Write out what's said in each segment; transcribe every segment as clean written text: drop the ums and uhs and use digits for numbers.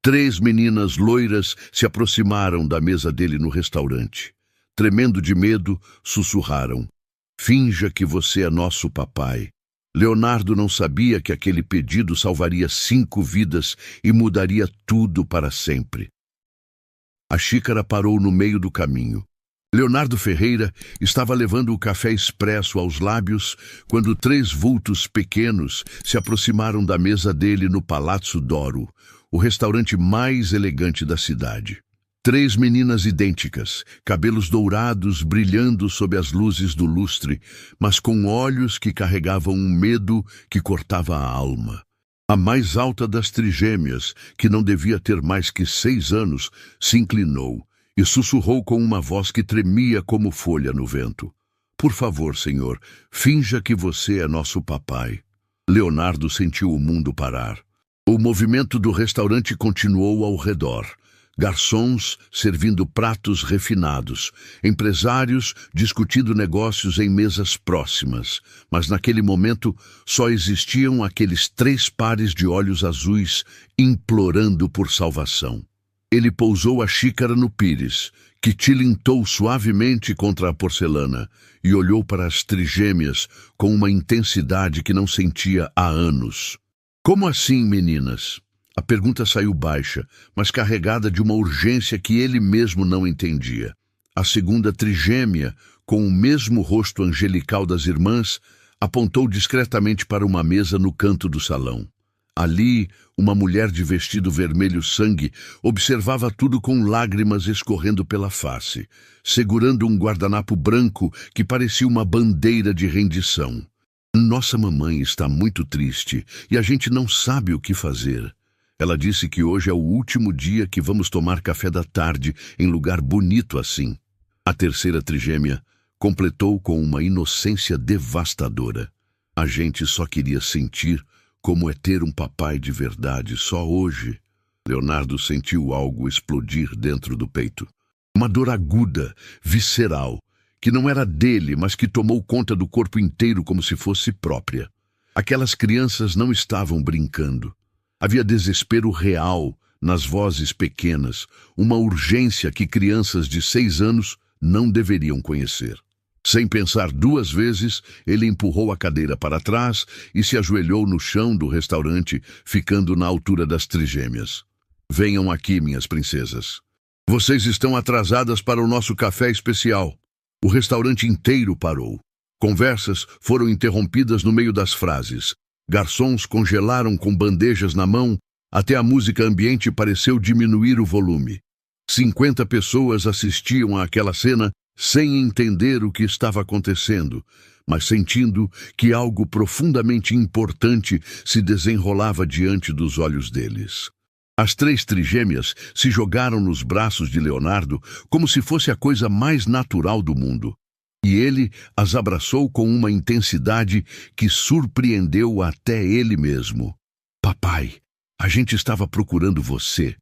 3 meninas loiras se aproximaram da mesa dele no restaurante. Tremendo de medo, sussurraram: "Finja que você é nosso papai." Leonardo não sabia que aquele pedido salvaria 5 vidas e mudaria tudo para sempre. A xícara parou no meio do caminho. Leonardo Ferreira estava levando o café expresso aos lábios quando 3 vultos pequenos se aproximaram da mesa dele no Palazzo Doro, o restaurante mais elegante da cidade. 3 meninas idênticas, cabelos dourados brilhando sob as luzes do lustre, mas com olhos que carregavam um medo que cortava a alma. A mais alta das trigêmeas, que não devia ter mais que 6 anos, se inclinou e sussurrou com uma voz que tremia como folha no vento: "Por favor, senhor, finja que você é nosso papai." Leonardo sentiu o mundo parar. O movimento do restaurante continuou ao redor. Garçons servindo pratos refinados, empresários discutindo negócios em mesas próximas, mas naquele momento só existiam aqueles 3 pares de olhos azuis implorando por salvação. Ele pousou a xícara no pires, que tilintou suavemente contra a porcelana, e olhou para as trigêmeas com uma intensidade que não sentia há anos. "Como assim, meninas?" A pergunta saiu baixa, mas carregada de uma urgência que ele mesmo não entendia. A segunda trigêmea, com o mesmo rosto angelical das irmãs, apontou discretamente para uma mesa no canto do salão. Ali, uma mulher de vestido vermelho sangue observava tudo com lágrimas escorrendo pela face, segurando um guardanapo branco que parecia uma bandeira de rendição. "Nossa mamãe está muito triste e a gente não sabe o que fazer. Ela disse que hoje é o último dia que vamos tomar café da tarde em lugar bonito assim." A terceira trigêmea completou com uma inocência devastadora: "A gente só queria sentir como é ter um papai de verdade só hoje." Leonardo sentiu algo explodir dentro do peito. Uma dor aguda, visceral, que não era dele, mas que tomou conta do corpo inteiro como se fosse própria. Aquelas crianças não estavam brincando. Havia desespero real nas vozes pequenas, uma urgência que crianças de 6 anos não deveriam conhecer. Sem pensar 2 vezes, ele empurrou a cadeira para trás e se ajoelhou no chão do restaurante, ficando na altura das trigêmeas. "Venham aqui, minhas princesas. Vocês estão atrasadas para o nosso café especial." O restaurante inteiro parou. Conversas foram interrompidas no meio das frases. Garçons congelaram com bandejas na mão, até a música ambiente pareceu diminuir o volume. 50 pessoas assistiam àquela cena sem entender o que estava acontecendo, mas sentindo que algo profundamente importante se desenrolava diante dos olhos deles. As 3 trigêmeas se jogaram nos braços de Leonardo como se fosse a coisa mais natural do mundo. E ele as abraçou com uma intensidade que surpreendeu até ele mesmo. "Papai, a gente estava procurando você",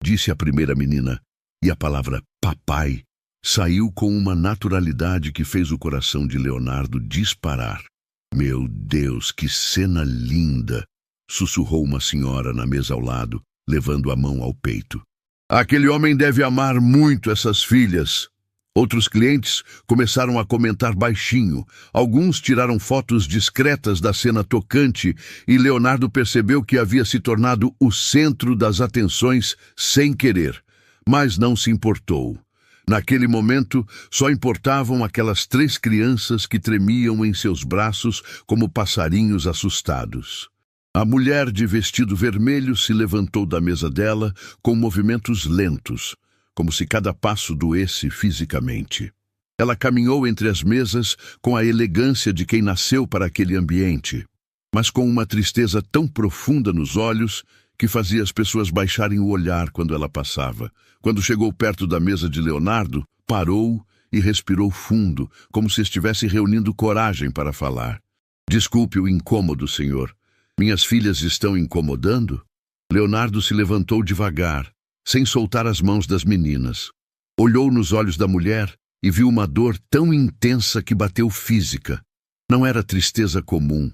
disse a primeira menina, e a palavra papai saiu com uma naturalidade que fez o coração de Leonardo disparar. "Meu Deus, que cena linda!" sussurrou uma senhora na mesa ao lado, levando a mão ao peito. "Aquele homem deve amar muito essas filhas." Outros clientes começaram a comentar baixinho. Alguns tiraram fotos discretas da cena tocante e Leonardo percebeu que havia se tornado o centro das atenções sem querer, mas não se importou. Naquele momento, só importavam aquelas 3 crianças que tremiam em seus braços como passarinhos assustados. A mulher de vestido vermelho se levantou da mesa dela com movimentos lentos, como se cada passo doesse fisicamente. Ela caminhou entre as mesas com a elegância de quem nasceu para aquele ambiente, mas com uma tristeza tão profunda nos olhos que fazia as pessoas baixarem o olhar quando ela passava. Quando chegou perto da mesa de Leonardo, parou e respirou fundo, como se estivesse reunindo coragem para falar. "Desculpe o incômodo, senhor. Minhas filhas estão incomodando?" Leonardo se levantou devagar, sem soltar as mãos das meninas. Olhou nos olhos da mulher e viu uma dor tão intensa que bateu física. Não era tristeza comum,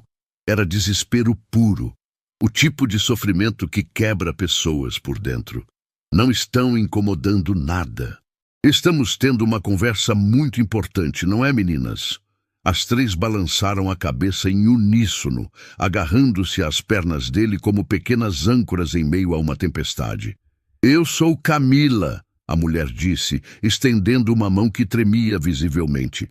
era desespero puro. O tipo de sofrimento que quebra pessoas por dentro. Não estão incomodando nada. Estamos tendo uma conversa muito importante, não é, meninas? As três balançaram a cabeça em uníssono, agarrando-se às pernas dele como pequenas âncoras em meio a uma tempestade. Eu sou Camila, a mulher disse, estendendo uma mão que tremia visivelmente.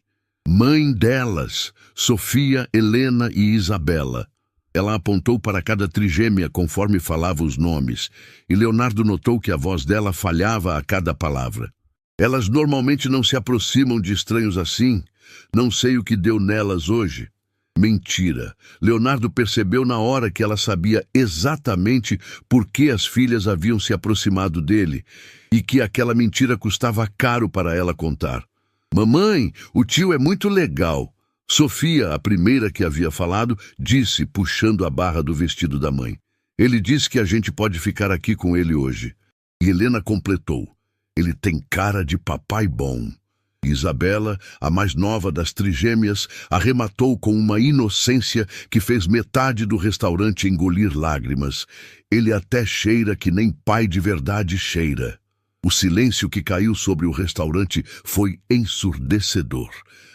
Mãe delas, Sofia, Helena e Isabela. Ela apontou para cada trigêmea conforme falava os nomes, e Leonardo notou que a voz dela falhava a cada palavra. Elas normalmente não se aproximam de estranhos assim. Não sei o que deu nelas hoje. Mentira. Leonardo percebeu na hora que ela sabia exatamente por que as filhas haviam se aproximado dele, e que aquela mentira custava caro para ela contar. Mamãe, o tio é muito legal. Sofia, a primeira que havia falado, disse, puxando a barra do vestido da mãe. Ele disse que a gente pode ficar aqui com ele hoje. E Helena completou. Ele tem cara de papai bom. Isabela, a mais nova das trigêmeas, arrematou com uma inocência que fez metade do restaurante engolir lágrimas. Ele até cheira que nem pai de verdade cheira. O silêncio que caiu sobre o restaurante foi ensurdecedor.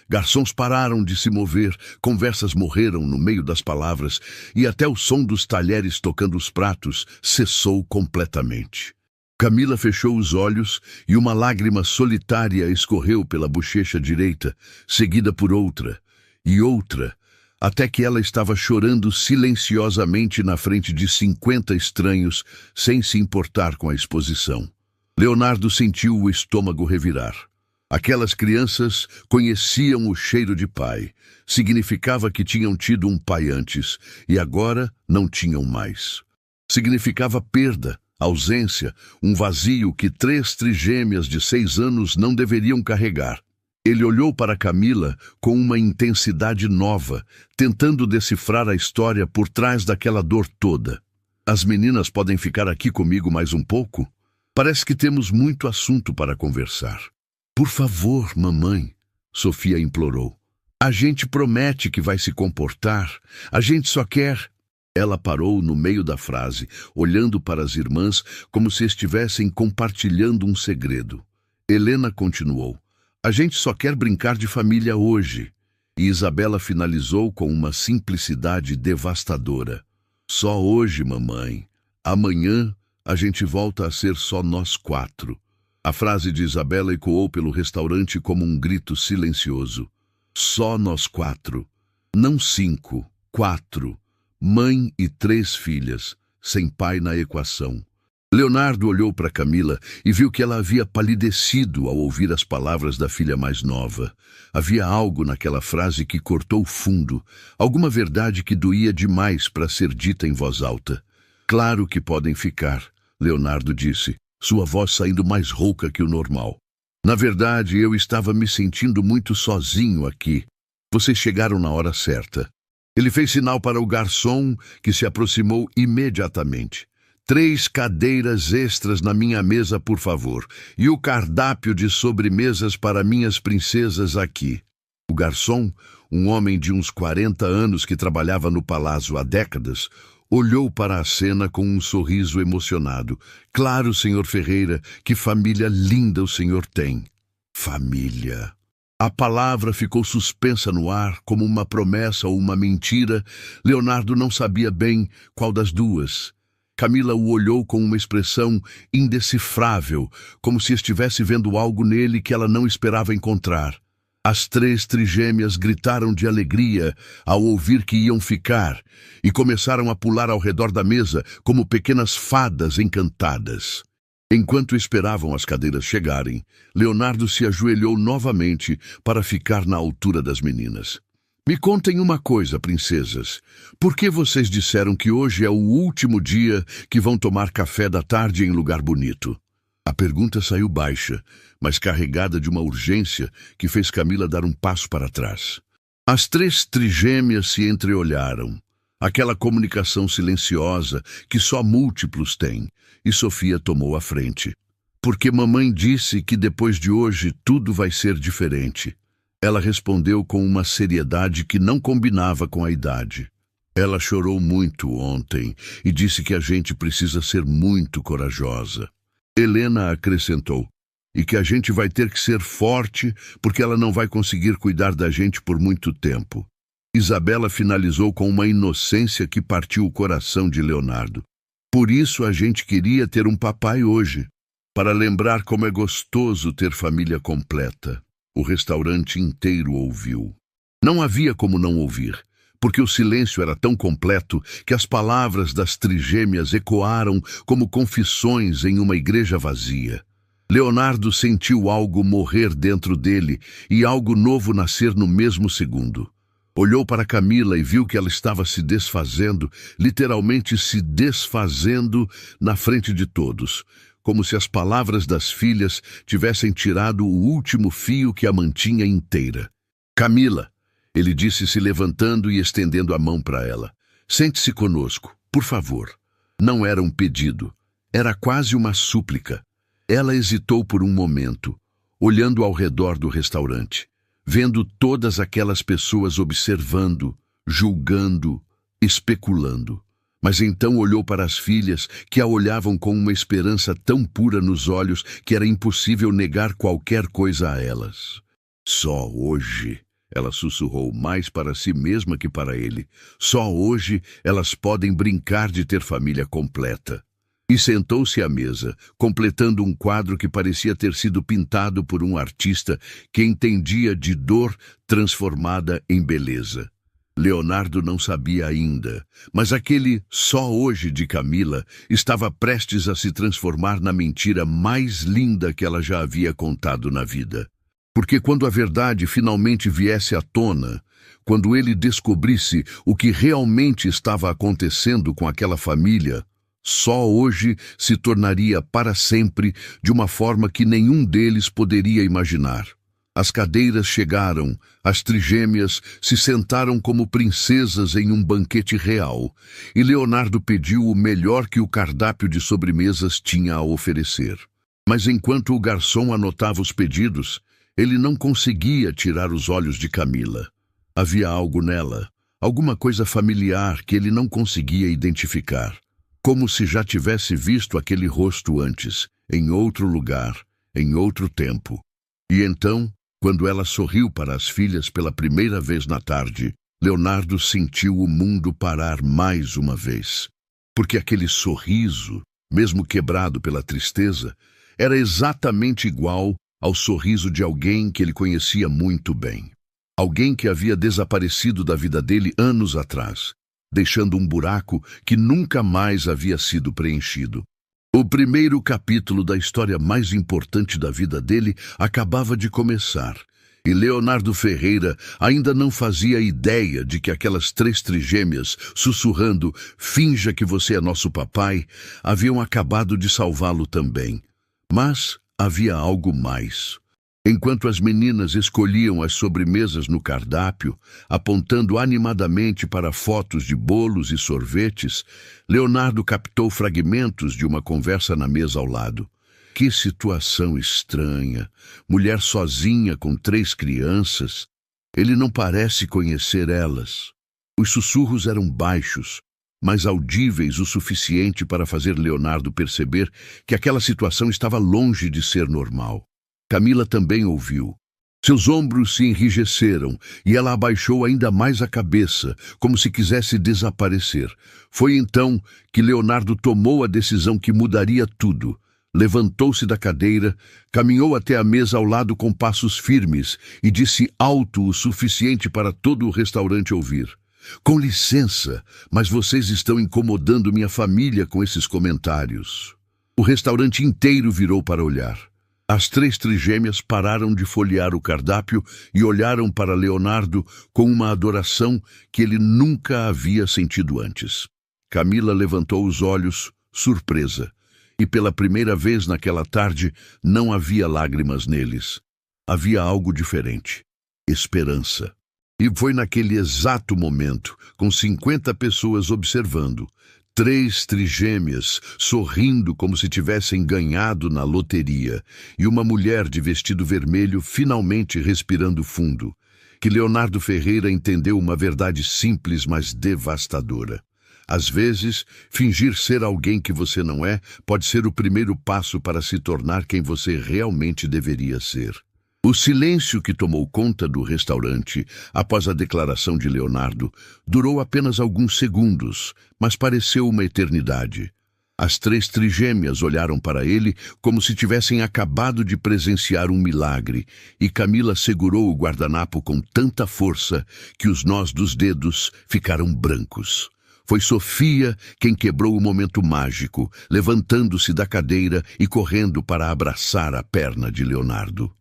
Garçons pararam de se mover, conversas morreram no meio das palavras, e até o som dos talheres tocando os pratos cessou completamente. Camila fechou os olhos e uma lágrima solitária escorreu pela bochecha direita, seguida por outra, e outra, até que ela estava chorando silenciosamente na frente de 50 estranhos, sem se importar com a exposição. Leonardo sentiu o estômago revirar. Aquelas crianças conheciam o cheiro de pai. Significava que tinham tido um pai antes, e agora não tinham mais. Significava perda, ausência, um vazio que 3 trigêmeas de 6 anos não deveriam carregar. Ele olhou para Camila com uma intensidade nova, tentando decifrar a história por trás daquela dor toda. As meninas podem ficar aqui comigo mais um pouco? Parece que temos muito assunto para conversar. Por favor, mamãe, Sofia implorou. A gente promete que vai se comportar. A gente só quer... Ela parou no meio da frase, olhando para as irmãs como se estivessem compartilhando um segredo. Helena continuou. A gente só quer brincar de família hoje. E Isabela finalizou com uma simplicidade devastadora. Só hoje, mamãe. Amanhã a gente volta a ser só nós 4. A frase de Isabela ecoou pelo restaurante como um grito silencioso. Só nós 4. Não 5, 4. Mãe e 3 filhas, sem pai na equação. Leonardo olhou para Camila e viu que ela havia palidecido ao ouvir as palavras da filha mais nova. Havia algo naquela frase que cortou fundo, alguma verdade que doía demais para ser dita em voz alta. Claro que podem ficar, Leonardo disse, sua voz saindo mais rouca que o normal. Na verdade, eu estava me sentindo muito sozinho aqui. Vocês chegaram na hora certa. Ele fez sinal para o garçom, que se aproximou imediatamente. 3 cadeiras extras na minha mesa, por favor, e o cardápio de sobremesas para minhas princesas aqui. O garçom, um homem de uns 40 anos que trabalhava no palácio há décadas, olhou para a cena com um sorriso emocionado. Claro, senhor Ferreira, que família linda o senhor tem. Família. A palavra ficou suspensa no ar, como uma promessa ou uma mentira. Leonardo não sabia bem qual das duas. Camila o olhou com uma expressão indecifrável, como se estivesse vendo algo nele que ela não esperava encontrar. As 3 trigêmeas gritaram de alegria ao ouvir que iam ficar e começaram a pular ao redor da mesa como pequenas fadas encantadas. Enquanto esperavam as cadeiras chegarem, Leonardo se ajoelhou novamente para ficar na altura das meninas. Me contem uma coisa, princesas. Por que vocês disseram que hoje é o último dia que vão tomar café da tarde em lugar bonito? A pergunta saiu baixa, mas carregada de uma urgência que fez Camila dar um passo para trás. As 3 trigêmeas se entreolharam. Aquela comunicação silenciosa que só múltiplos têm, e Sofia tomou a frente. Porque mamãe disse que depois de hoje tudo vai ser diferente. Ela respondeu com uma seriedade que não combinava com a idade. Ela chorou muito ontem e disse que a gente precisa ser muito corajosa. Helena acrescentou, e que a gente vai ter que ser forte porque ela não vai conseguir cuidar da gente por muito tempo. Isabela finalizou com uma inocência que partiu o coração de Leonardo. Por isso a gente queria ter um papai hoje, para lembrar como é gostoso ter família completa. O restaurante inteiro ouviu. Não havia como não ouvir, porque o silêncio era tão completo que as palavras das trigêmeas ecoaram como confissões em uma igreja vazia. Leonardo sentiu algo morrer dentro dele e algo novo nascer no mesmo segundo. Olhou para Camila e viu que ela estava se desfazendo, literalmente se desfazendo na frente de todos, como se as palavras das filhas tivessem tirado o último fio que a mantinha inteira. Camila, ele disse se levantando e estendendo a mão para ela. Sente-se conosco, por favor. Não era um pedido, era quase uma súplica. Ela hesitou por um momento, olhando ao redor do restaurante, vendo todas aquelas pessoas observando, julgando, especulando. Mas então olhou para as filhas, que a olhavam com uma esperança tão pura nos olhos que era impossível negar qualquer coisa a elas. Só hoje, ela sussurrou mais para si mesma que para ele, só hoje elas podem brincar de ter família completa. E sentou-se à mesa, completando um quadro que parecia ter sido pintado por um artista que entendia de dor transformada em beleza. Leonardo não sabia ainda, mas aquele só hoje de Camila estava prestes a se transformar na mentira mais linda que ela já havia contado na vida. Porque quando a verdade finalmente viesse à tona, quando ele descobrisse o que realmente estava acontecendo com aquela família, só hoje se tornaria para sempre de uma forma que nenhum deles poderia imaginar. As cadeiras chegaram, as trigêmeas se sentaram como princesas em um banquete real, e Leonardo pediu o melhor que o cardápio de sobremesas tinha a oferecer. Mas enquanto o garçom anotava os pedidos, ele não conseguia tirar os olhos de Camila. Havia algo nela, alguma coisa familiar que ele não conseguia identificar. Como se já tivesse visto aquele rosto antes, em outro lugar, em outro tempo. E então, quando ela sorriu para as filhas pela primeira vez na tarde, Leonardo sentiu o mundo parar mais uma vez. Porque aquele sorriso, mesmo quebrado pela tristeza, era exatamente igual ao sorriso de alguém que ele conhecia muito bem. Alguém que havia desaparecido da vida dele anos atrás, deixando um buraco que nunca mais havia sido preenchido. O primeiro capítulo da história mais importante da vida dele acabava de começar, e Leonardo Ferreira ainda não fazia ideia de que aquelas três trigêmeas, sussurrando "Finja que você é nosso papai", haviam acabado de salvá-lo também. Mas havia algo mais. Enquanto as meninas escolhiam as sobremesas no cardápio, apontando animadamente para fotos de bolos e sorvetes, Leonardo captou fragmentos de uma conversa na mesa ao lado. Que situação estranha! Mulher sozinha com 3 crianças. Ele não parece conhecer elas. Os sussurros eram baixos, mas audíveis o suficiente para fazer Leonardo perceber que aquela situação estava longe de ser normal. Camila também ouviu. Seus ombros se enrijeceram e ela abaixou ainda mais a cabeça, como se quisesse desaparecer. Foi então que Leonardo tomou a decisão que mudaria tudo. Levantou-se da cadeira, caminhou até a mesa ao lado com passos firmes e disse alto o suficiente para todo o restaurante ouvir: "Com licença, mas vocês estão incomodando minha família com esses comentários." O restaurante inteiro virou para olhar. As 3 trigêmeas pararam de folhear o cardápio e olharam para Leonardo com uma adoração que ele nunca havia sentido antes. Camila levantou os olhos, surpresa, e pela primeira vez naquela tarde não havia lágrimas neles. Havia algo diferente: esperança. E foi naquele exato momento, com 50 pessoas observando, 3 trigêmeas sorrindo como se tivessem ganhado na loteria, e uma mulher de vestido vermelho finalmente respirando fundo, que Leonardo Ferreira entendeu uma verdade simples, mas devastadora. Às vezes, fingir ser alguém que você não é pode ser o primeiro passo para se tornar quem você realmente deveria ser. O silêncio que tomou conta do restaurante após a declaração de Leonardo durou apenas alguns segundos, mas pareceu uma eternidade. As 3 trigêmeas olharam para ele como se tivessem acabado de presenciar um milagre, e Camila segurou o guardanapo com tanta força que os nós dos dedos ficaram brancos. Foi Sofia quem quebrou o momento mágico, levantando-se da cadeira e correndo para abraçar a perna de Leonardo.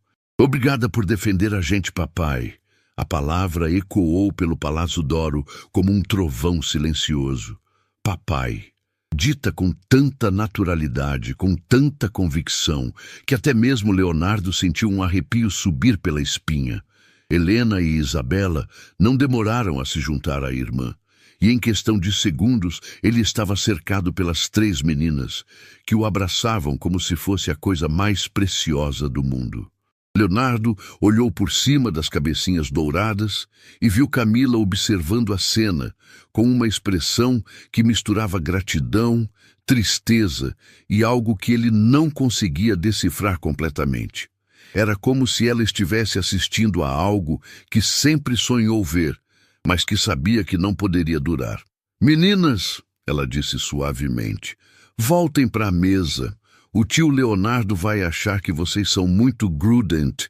Obrigada por defender a gente, papai. A palavra ecoou pelo Palácio Doro como um trovão silencioso. Papai. Dita com tanta naturalidade, com tanta convicção, que até mesmo Leonardo sentiu um arrepio subir pela espinha. Helena e Isabela não demoraram a se juntar à irmã, e em questão de segundos ele estava cercado pelas 3 meninas, que o abraçavam como se fosse a coisa mais preciosa do mundo. Leonardo olhou por cima das cabecinhas douradas e viu Camila observando a cena, com uma expressão que misturava gratidão, tristeza e algo que ele não conseguia decifrar completamente. Era como se ela estivesse assistindo a algo que sempre sonhou ver, mas que sabia que não poderia durar. Meninas, ela disse suavemente, voltem para a mesa. O tio Leonardo vai achar que vocês são muito grudent.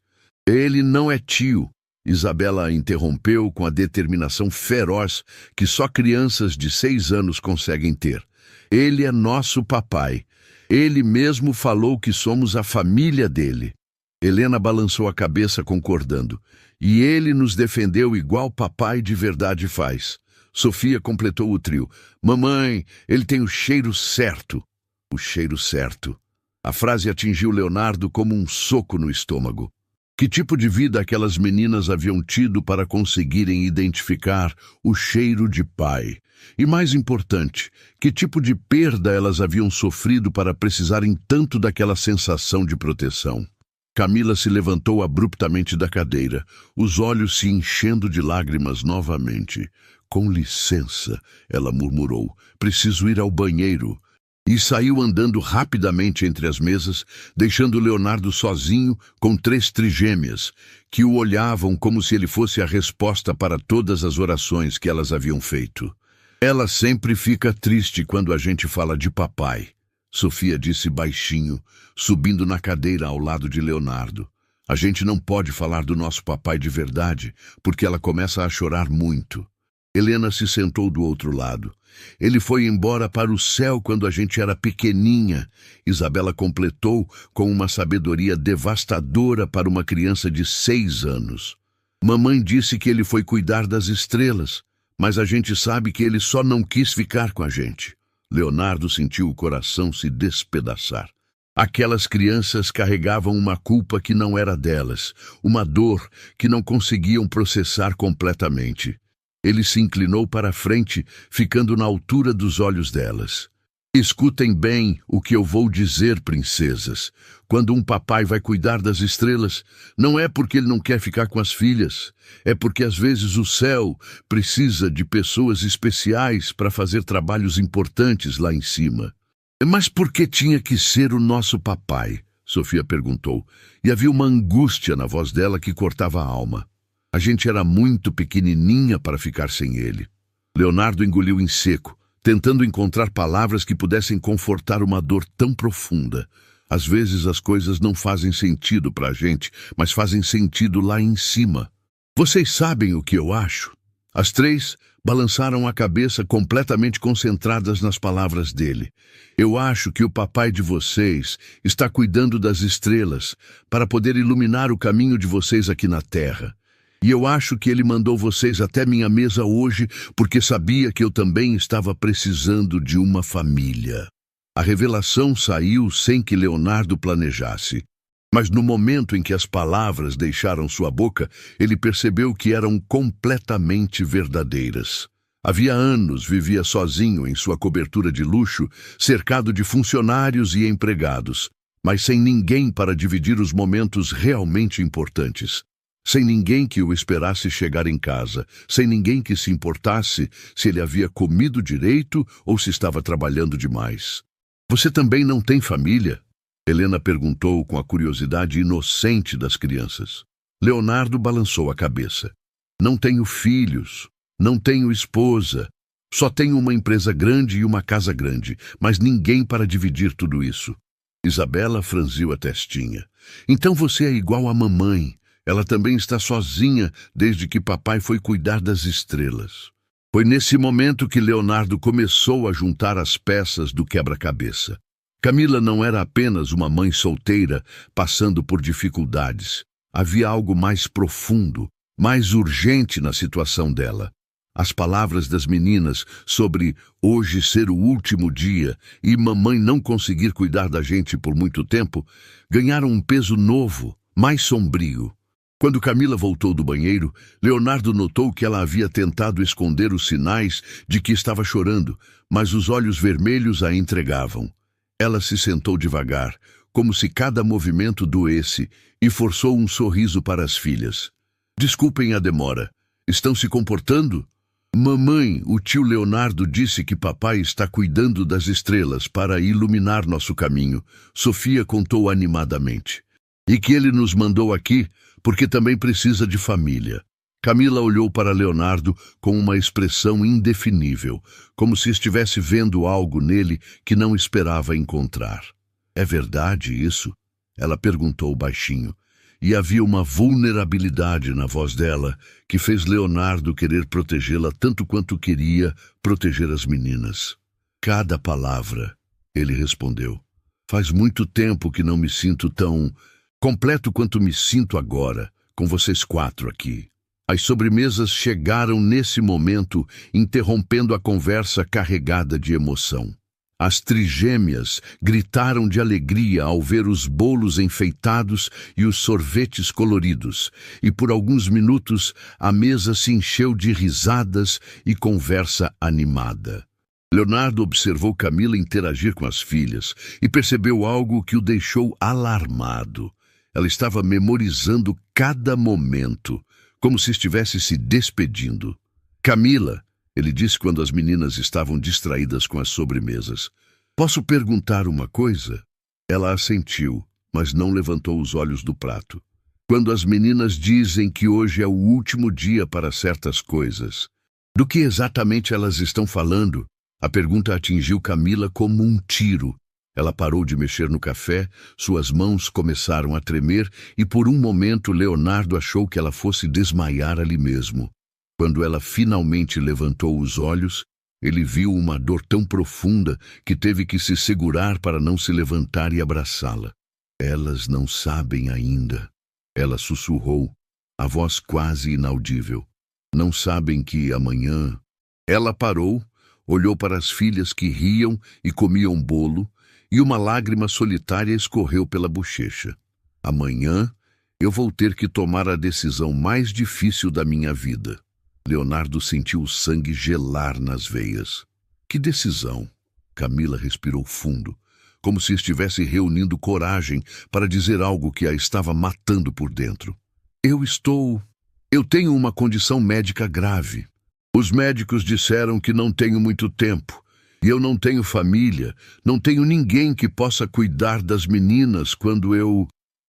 Ele não é tio. Isabela a interrompeu com a determinação feroz que só crianças de 6 anos conseguem ter. Ele é nosso papai. Ele mesmo falou que somos a família dele. Helena balançou a cabeça concordando. E ele nos defendeu igual papai de verdade faz. Sofia completou o trio. Mamãe, ele tem o cheiro certo. O cheiro certo. A frase atingiu Leonardo como um soco no estômago. Que tipo de vida aquelas meninas haviam tido para conseguirem identificar o cheiro de pai? E mais importante, que tipo de perda elas haviam sofrido para precisarem tanto daquela sensação de proteção? Camila se levantou abruptamente da cadeira, os olhos se enchendo de lágrimas novamente. Com licença, ela murmurou, preciso ir ao banheiro. E saiu andando rapidamente entre as mesas, deixando Leonardo sozinho com 3 trigêmeas, que o olhavam como se ele fosse a resposta para todas as orações que elas haviam feito. Ela sempre fica triste quando a gente fala de papai, Sofia disse baixinho, subindo na cadeira ao lado de Leonardo. A gente não pode falar do nosso papai de verdade, porque ela começa a chorar muito. Helena se sentou do outro lado. Ele foi embora para o céu quando a gente era pequeninha, Isabela completou com uma sabedoria devastadora para uma criança de 6 anos. Mamãe disse que ele foi cuidar das estrelas, mas a gente sabe que ele só não quis ficar com a gente. Leonardo sentiu o coração se despedaçar. Aquelas crianças carregavam uma culpa que não era delas, uma dor que não conseguiam processar completamente. Ele se inclinou para a frente, ficando na altura dos olhos delas. Escutem bem o que eu vou dizer, princesas. Quando um papai vai cuidar das estrelas, não é porque ele não quer ficar com as filhas. É porque às vezes o céu precisa de pessoas especiais para fazer trabalhos importantes lá em cima. Mas por que tinha que ser o nosso papai? Sofia perguntou, e havia uma angústia na voz dela que cortava a alma. A gente era muito pequenininha para ficar sem ele. Leonardo engoliu em seco, tentando encontrar palavras que pudessem confortar uma dor tão profunda. Às vezes as coisas não fazem sentido para a gente, mas fazem sentido lá em cima. Vocês sabem o que eu acho? As 3 balançaram a cabeça completamente concentradas nas palavras dele. Eu acho que o papai de vocês está cuidando das estrelas para poder iluminar o caminho de vocês aqui na Terra. E eu acho que ele mandou vocês até minha mesa hoje porque sabia que eu também estava precisando de uma família. A revelação saiu sem que Leonardo planejasse. Mas no momento em que as palavras deixaram sua boca, ele percebeu que eram completamente verdadeiras. Havia anos vivia sozinho em sua cobertura de luxo, cercado de funcionários e empregados, mas sem ninguém para dividir os momentos realmente importantes. sem ninguém que o esperasse chegar em casa, sem ninguém que se importasse se ele havia comido direito ou se estava trabalhando demais. Você também não tem família? Helena perguntou com a curiosidade inocente das crianças. Leonardo balançou a cabeça. Não tenho filhos, não tenho esposa, só tenho uma empresa grande e uma casa grande, mas ninguém para dividir tudo isso. Isabela franziu a testinha. Então você é igual à mamãe. Ela também está sozinha desde que papai foi cuidar das estrelas. Foi nesse momento que Leonardo começou a juntar as peças do quebra-cabeça. Camila não era apenas uma mãe solteira passando por dificuldades. Havia algo mais profundo, mais urgente na situação dela. As palavras das meninas sobre hoje ser o último dia e mamãe não conseguir cuidar da gente por muito tempo ganharam um peso novo, mais sombrio. Quando Camila voltou do banheiro, Leonardo notou que ela havia tentado esconder os sinais de que estava chorando, mas os olhos vermelhos a entregavam. Ela se sentou devagar, como se cada movimento doesse, e forçou um sorriso para as filhas. Desculpem a demora. Estão se comportando? Mamãe, o tio Leonardo disse que papai está cuidando das estrelas para iluminar nosso caminho, Sofia contou animadamente. E que ele nos mandou aqui porque também precisa de família. Camila olhou para Leonardo com uma expressão indefinível, como se estivesse vendo algo nele que não esperava encontrar. É verdade isso? Ela perguntou baixinho, e havia uma vulnerabilidade na voz dela que fez Leonardo querer protegê-la tanto quanto queria proteger as meninas. Cada palavra, ele respondeu. Faz muito tempo que não me sinto tão completo quanto me sinto agora, com vocês quatro aqui. As sobremesas chegaram nesse momento, interrompendo a conversa carregada de emoção. As trigêmeas gritaram de alegria ao ver os bolos enfeitados e os sorvetes coloridos, e por alguns minutos a mesa se encheu de risadas e conversa animada. Leonardo observou Camila interagir com as filhas e percebeu algo que o deixou alarmado. Ela estava memorizando cada momento, como se estivesse se despedindo. Camila, ele disse quando as meninas estavam distraídas com as sobremesas. Posso perguntar uma coisa? Ela assentiu, mas não levantou os olhos do prato. Quando as meninas dizem que hoje é o último dia para certas coisas, do que exatamente elas estão falando? A pergunta atingiu Camila como um tiro. Ela parou de mexer no café, suas mãos começaram a tremer e por um momento Leonardo achou que ela fosse desmaiar ali mesmo. Quando ela finalmente levantou os olhos, ele viu uma dor tão profunda que teve que se segurar para não se levantar e abraçá-la. Elas não sabem ainda. Ela sussurrou, a voz quase inaudível. Não sabem que amanhã... Ela parou, olhou para as filhas que riam e comiam bolo, e uma lágrima solitária escorreu pela bochecha. Amanhã eu vou ter que tomar a decisão mais difícil da minha vida. Leonardo sentiu o sangue gelar nas veias. Que decisão? Camila respirou fundo, como se estivesse reunindo coragem para dizer algo que a estava matando por dentro. Eu tenho uma condição médica grave. Os médicos disseram que não tenho muito tempo. E eu não tenho família, não tenho ninguém que possa cuidar das meninas quando eu...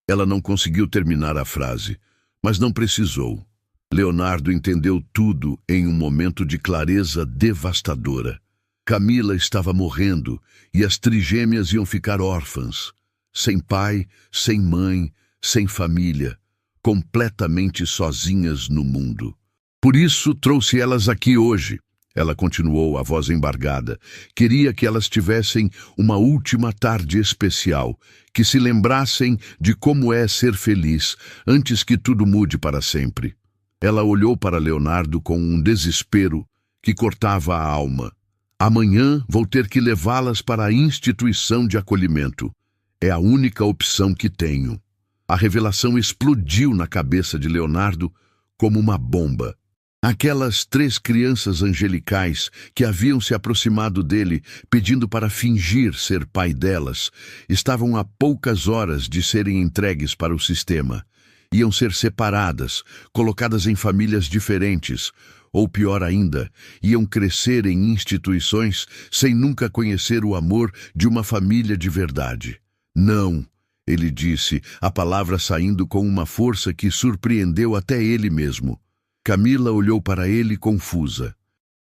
Ela não conseguiu terminar a frase, mas não precisou. Leonardo entendeu tudo em um momento de clareza devastadora. Camila estava morrendo e as trigêmeas iam ficar órfãs, sem pai, sem mãe, sem família, completamente sozinhas no mundo. Por isso trouxe elas aqui hoje. Ela continuou, a voz embargada. Queria que elas tivessem uma última tarde especial, que se lembrassem de como é ser feliz, antes que tudo mude para sempre. Ela olhou para Leonardo com um desespero que cortava a alma. Amanhã vou ter que levá-las para a instituição de acolhimento. É a única opção que tenho. A revelação explodiu na cabeça de Leonardo como uma bomba. Aquelas 3 crianças angelicais que haviam se aproximado dele pedindo para fingir ser pai delas, estavam a poucas horas de serem entregues para o sistema. Iam ser separadas, colocadas em famílias diferentes, ou pior ainda, iam crescer em instituições sem nunca conhecer o amor de uma família de verdade. Não, ele disse, a palavra saindo com uma força que surpreendeu até ele mesmo. Camila olhou para ele confusa.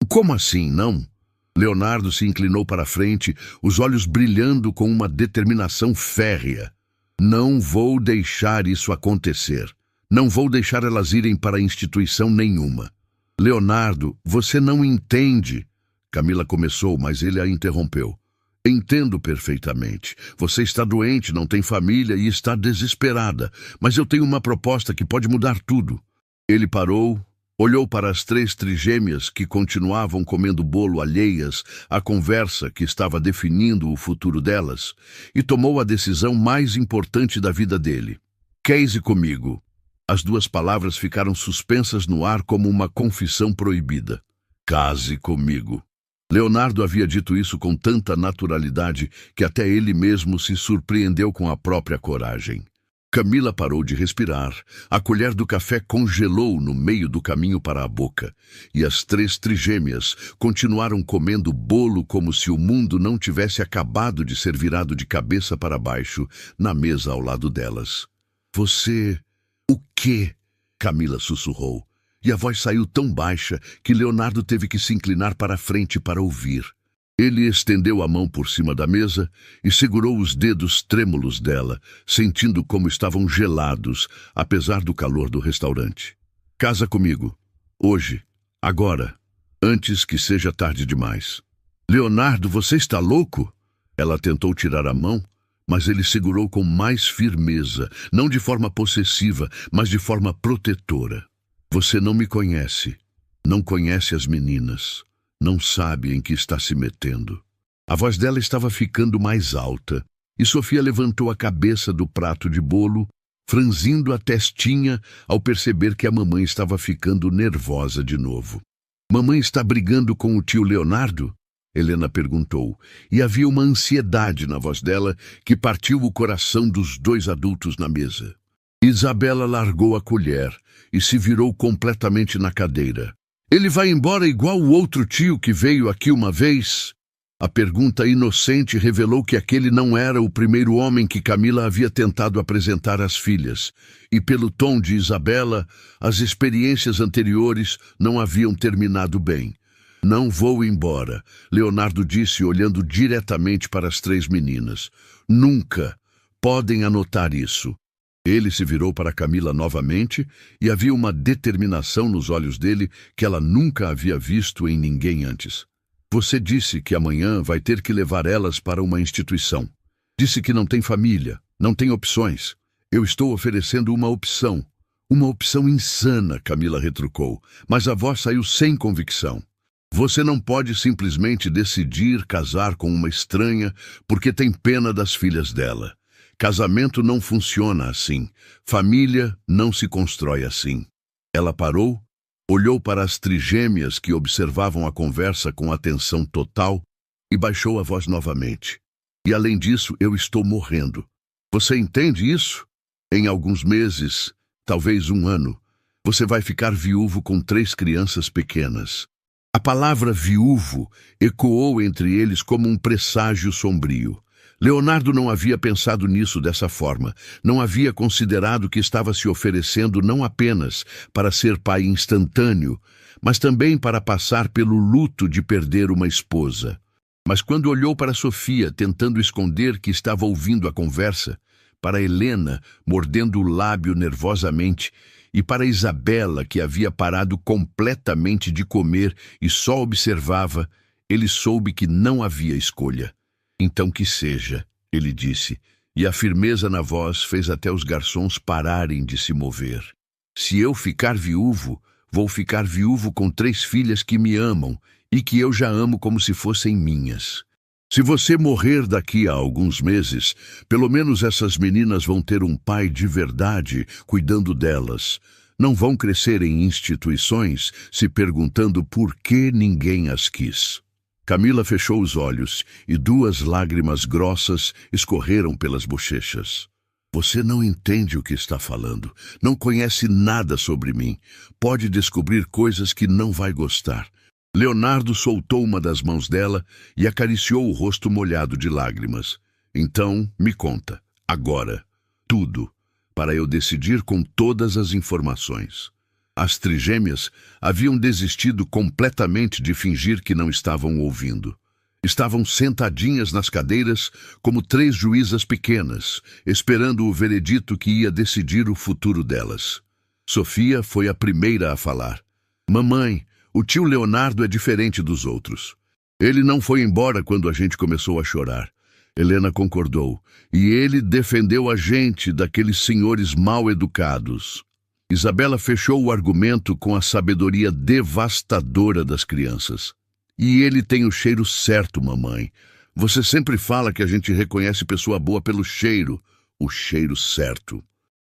Como assim, não? Leonardo se inclinou para a frente, os olhos brilhando com uma determinação férrea. Não vou deixar isso acontecer. Não vou deixar elas irem para instituição nenhuma. Leonardo, você não entende. Camila começou, mas ele a interrompeu. Entendo perfeitamente. Você está doente, não tem família e está desesperada. Mas eu tenho uma proposta que pode mudar tudo. Ele parou, olhou para as 3 trigêmeas que continuavam comendo bolo alheias à conversa que estava definindo o futuro delas e tomou a decisão mais importante da vida dele. Case comigo. As 2 palavras ficaram suspensas no ar como uma confissão proibida. Case comigo. Leonardo havia dito isso com tanta naturalidade que até ele mesmo se surpreendeu com a própria coragem. Camila parou de respirar, a colher do café congelou no meio do caminho para a boca, e as 3 trigêmeas continuaram comendo bolo como se o mundo não tivesse acabado de ser virado de cabeça para baixo na mesa ao lado delas. Você... O quê? Camila sussurrou, e a voz saiu tão baixa que Leonardo teve que se inclinar para a frente para ouvir. Ele estendeu a mão por cima da mesa e segurou os dedos trêmulos dela, sentindo como estavam gelados, apesar do calor do restaurante. Casa comigo. Hoje. Agora. Antes que seja tarde demais. Leonardo, você está louco? Ela tentou tirar a mão, mas ele segurou com mais firmeza, não de forma possessiva, mas de forma protetora. Você não me conhece. Não conhece as meninas. Não sabe em que está se metendo. A voz dela estava ficando mais alta, e Sofia levantou a cabeça do prato de bolo, franzindo a testinha ao perceber que a mamãe estava ficando nervosa de novo. Mamãe está brigando com o tio Leonardo? Helena perguntou, e havia uma ansiedade na voz dela que partiu o coração dos 2 adultos na mesa. Isabela largou a colher e se virou completamente na cadeira. Ele vai embora igual o outro tio que veio aqui uma vez? A pergunta inocente revelou que aquele não era o primeiro homem que Camila havia tentado apresentar às filhas, e pelo tom de Isabela, as experiências anteriores não haviam terminado bem. Não vou embora, Leonardo disse olhando diretamente para as 3 meninas. Nunca. Podem anotar isso. Ele se virou para Camila novamente e havia uma determinação nos olhos dele que ela nunca havia visto em ninguém antes. Você disse que amanhã vai ter que levar elas para uma instituição. Disse que não tem família, não tem opções. Eu estou oferecendo uma opção. Uma opção insana, Camila retrucou, mas a voz saiu sem convicção. Você não pode simplesmente decidir casar com uma estranha porque tem pena das filhas dela. Casamento não funciona assim. Família não se constrói assim. Ela parou, olhou para as trigêmeas que observavam a conversa com atenção total e baixou a voz novamente. E além disso, eu estou morrendo. Você entende isso? Em alguns meses, talvez 1 ano, você vai ficar viúvo com 3 crianças pequenas. A palavra viúvo ecoou entre eles como um presságio sombrio. Leonardo não havia pensado nisso dessa forma, não havia considerado que estava se oferecendo não apenas para ser pai instantâneo, mas também para passar pelo luto de perder uma esposa. Mas quando olhou para Sofia, tentando esconder que estava ouvindo a conversa, para Helena, mordendo o lábio nervosamente, e para Isabela, que havia parado completamente de comer e só observava, ele soube que não havia escolha. Então que seja, ele disse, e a firmeza na voz fez até os garçons pararem de se mover. Se eu ficar viúvo, vou ficar viúvo com 3 filhas que me amam e que eu já amo como se fossem minhas. Se você morrer daqui a alguns meses, pelo menos essas meninas vão ter um pai de verdade cuidando delas. Não vão crescer em instituições se perguntando por que ninguém as quis. Camila fechou os olhos e 2 lágrimas grossas escorreram pelas bochechas. Você não entende o que está falando. Não conhece nada sobre mim. Pode descobrir coisas que não vai gostar. Leonardo soltou uma das mãos dela e acariciou o rosto molhado de lágrimas. Então, me conta, agora, tudo, para eu decidir com todas as informações. As trigêmeas haviam desistido completamente de fingir que não estavam ouvindo. Estavam sentadinhas nas cadeiras como 3 juízas pequenas, esperando o veredito que ia decidir o futuro delas. Sofia foi a primeira a falar. Mamãe, o tio Leonardo é diferente dos outros. Ele não foi embora quando a gente começou a chorar. Helena concordou. E ele defendeu a gente daqueles senhores mal educados. Isabela fechou o argumento com a sabedoria devastadora das crianças. E ele tem o cheiro certo, mamãe. Você sempre fala que a gente reconhece pessoa boa pelo cheiro. O cheiro certo.